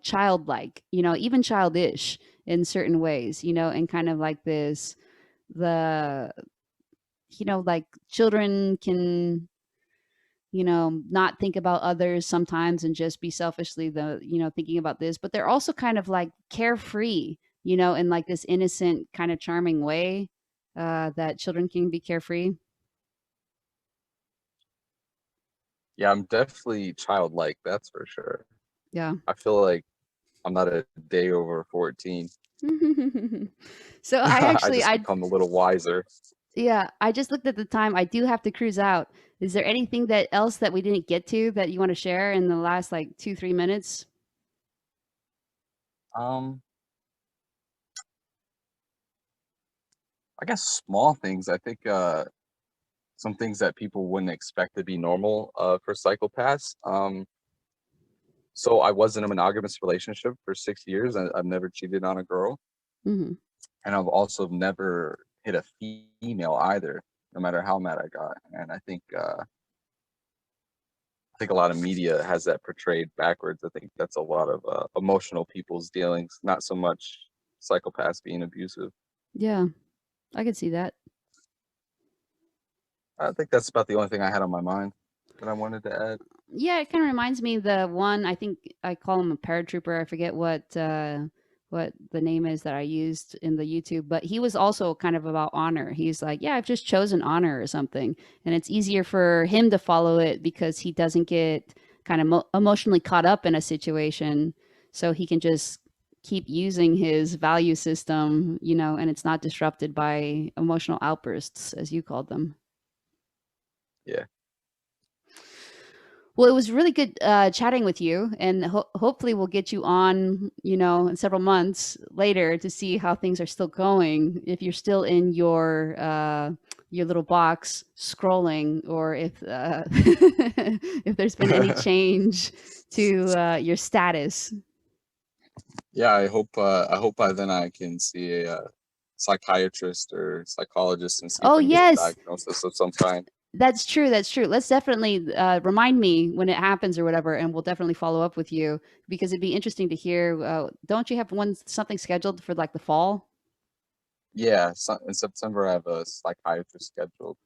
childlike, you know, even childish in certain ways, you know, and kind of like this, the, you know, like children can, you know, not think about others sometimes and just be selfishly you know, thinking about this, but they're also kind of like carefree, you know, in like this innocent kind of charming way, that children can be carefree. Yeah, I'm definitely childlike, that's for sure. Yeah. I feel like I'm not a day over 14. So I I actually, just become a little wiser. yeah, I just looked at the time. I do have to cruise out. Is there anything that else that we didn't get to that you want to share in the last like 2, 3 minutes? Um, I guess small things. I think some things that people wouldn't expect to be normal for psychopaths. So I was in a monogamous relationship for 6 years, and I've never cheated on a girl, Hmm. and I've also never hit a female either, no matter how mad I got. And I think a lot of media has that portrayed backwards. I think that's a lot of emotional people's dealings, not so much psychopaths being abusive. Yeah, I could see that. I think that's about the only thing I had on my mind that I wanted to add. Yeah, it kind of reminds me of the one, I think I call him a paratrooper. I forget what the name is that I used in the YouTube, but he was also kind of about honor. He's like, yeah, I've just chosen honor or something, and it's easier for him to follow it because he doesn't get kind of emotionally caught up in a situation, so he can just keep using his value system, you know, and it's not disrupted by emotional outbursts, as you called them. Yeah. Well, it was really good chatting with you, and hopefully we'll get you on, you know, in several months later to see how things are still going. If you're still in your little box scrolling, or if if there's been any change to your status. Yeah, I hope by then I can see a psychiatrist or psychologist and see if Oh I can get a yes, diagnosis of some kind. that's true. That's true. Let's definitely remind me when it happens or whatever, and we'll definitely follow up with you because it'd be interesting to hear. Don't you have something scheduled for like the fall? Yeah, so in September I have a psychiatrist scheduled.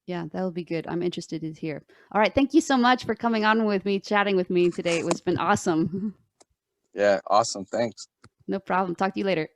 Yeah, that would be good. I'm interested to hear. All right. Thank you so much for coming on with me, chatting with me today. It was been awesome. Yeah, awesome. Thanks. No problem. Talk to you later.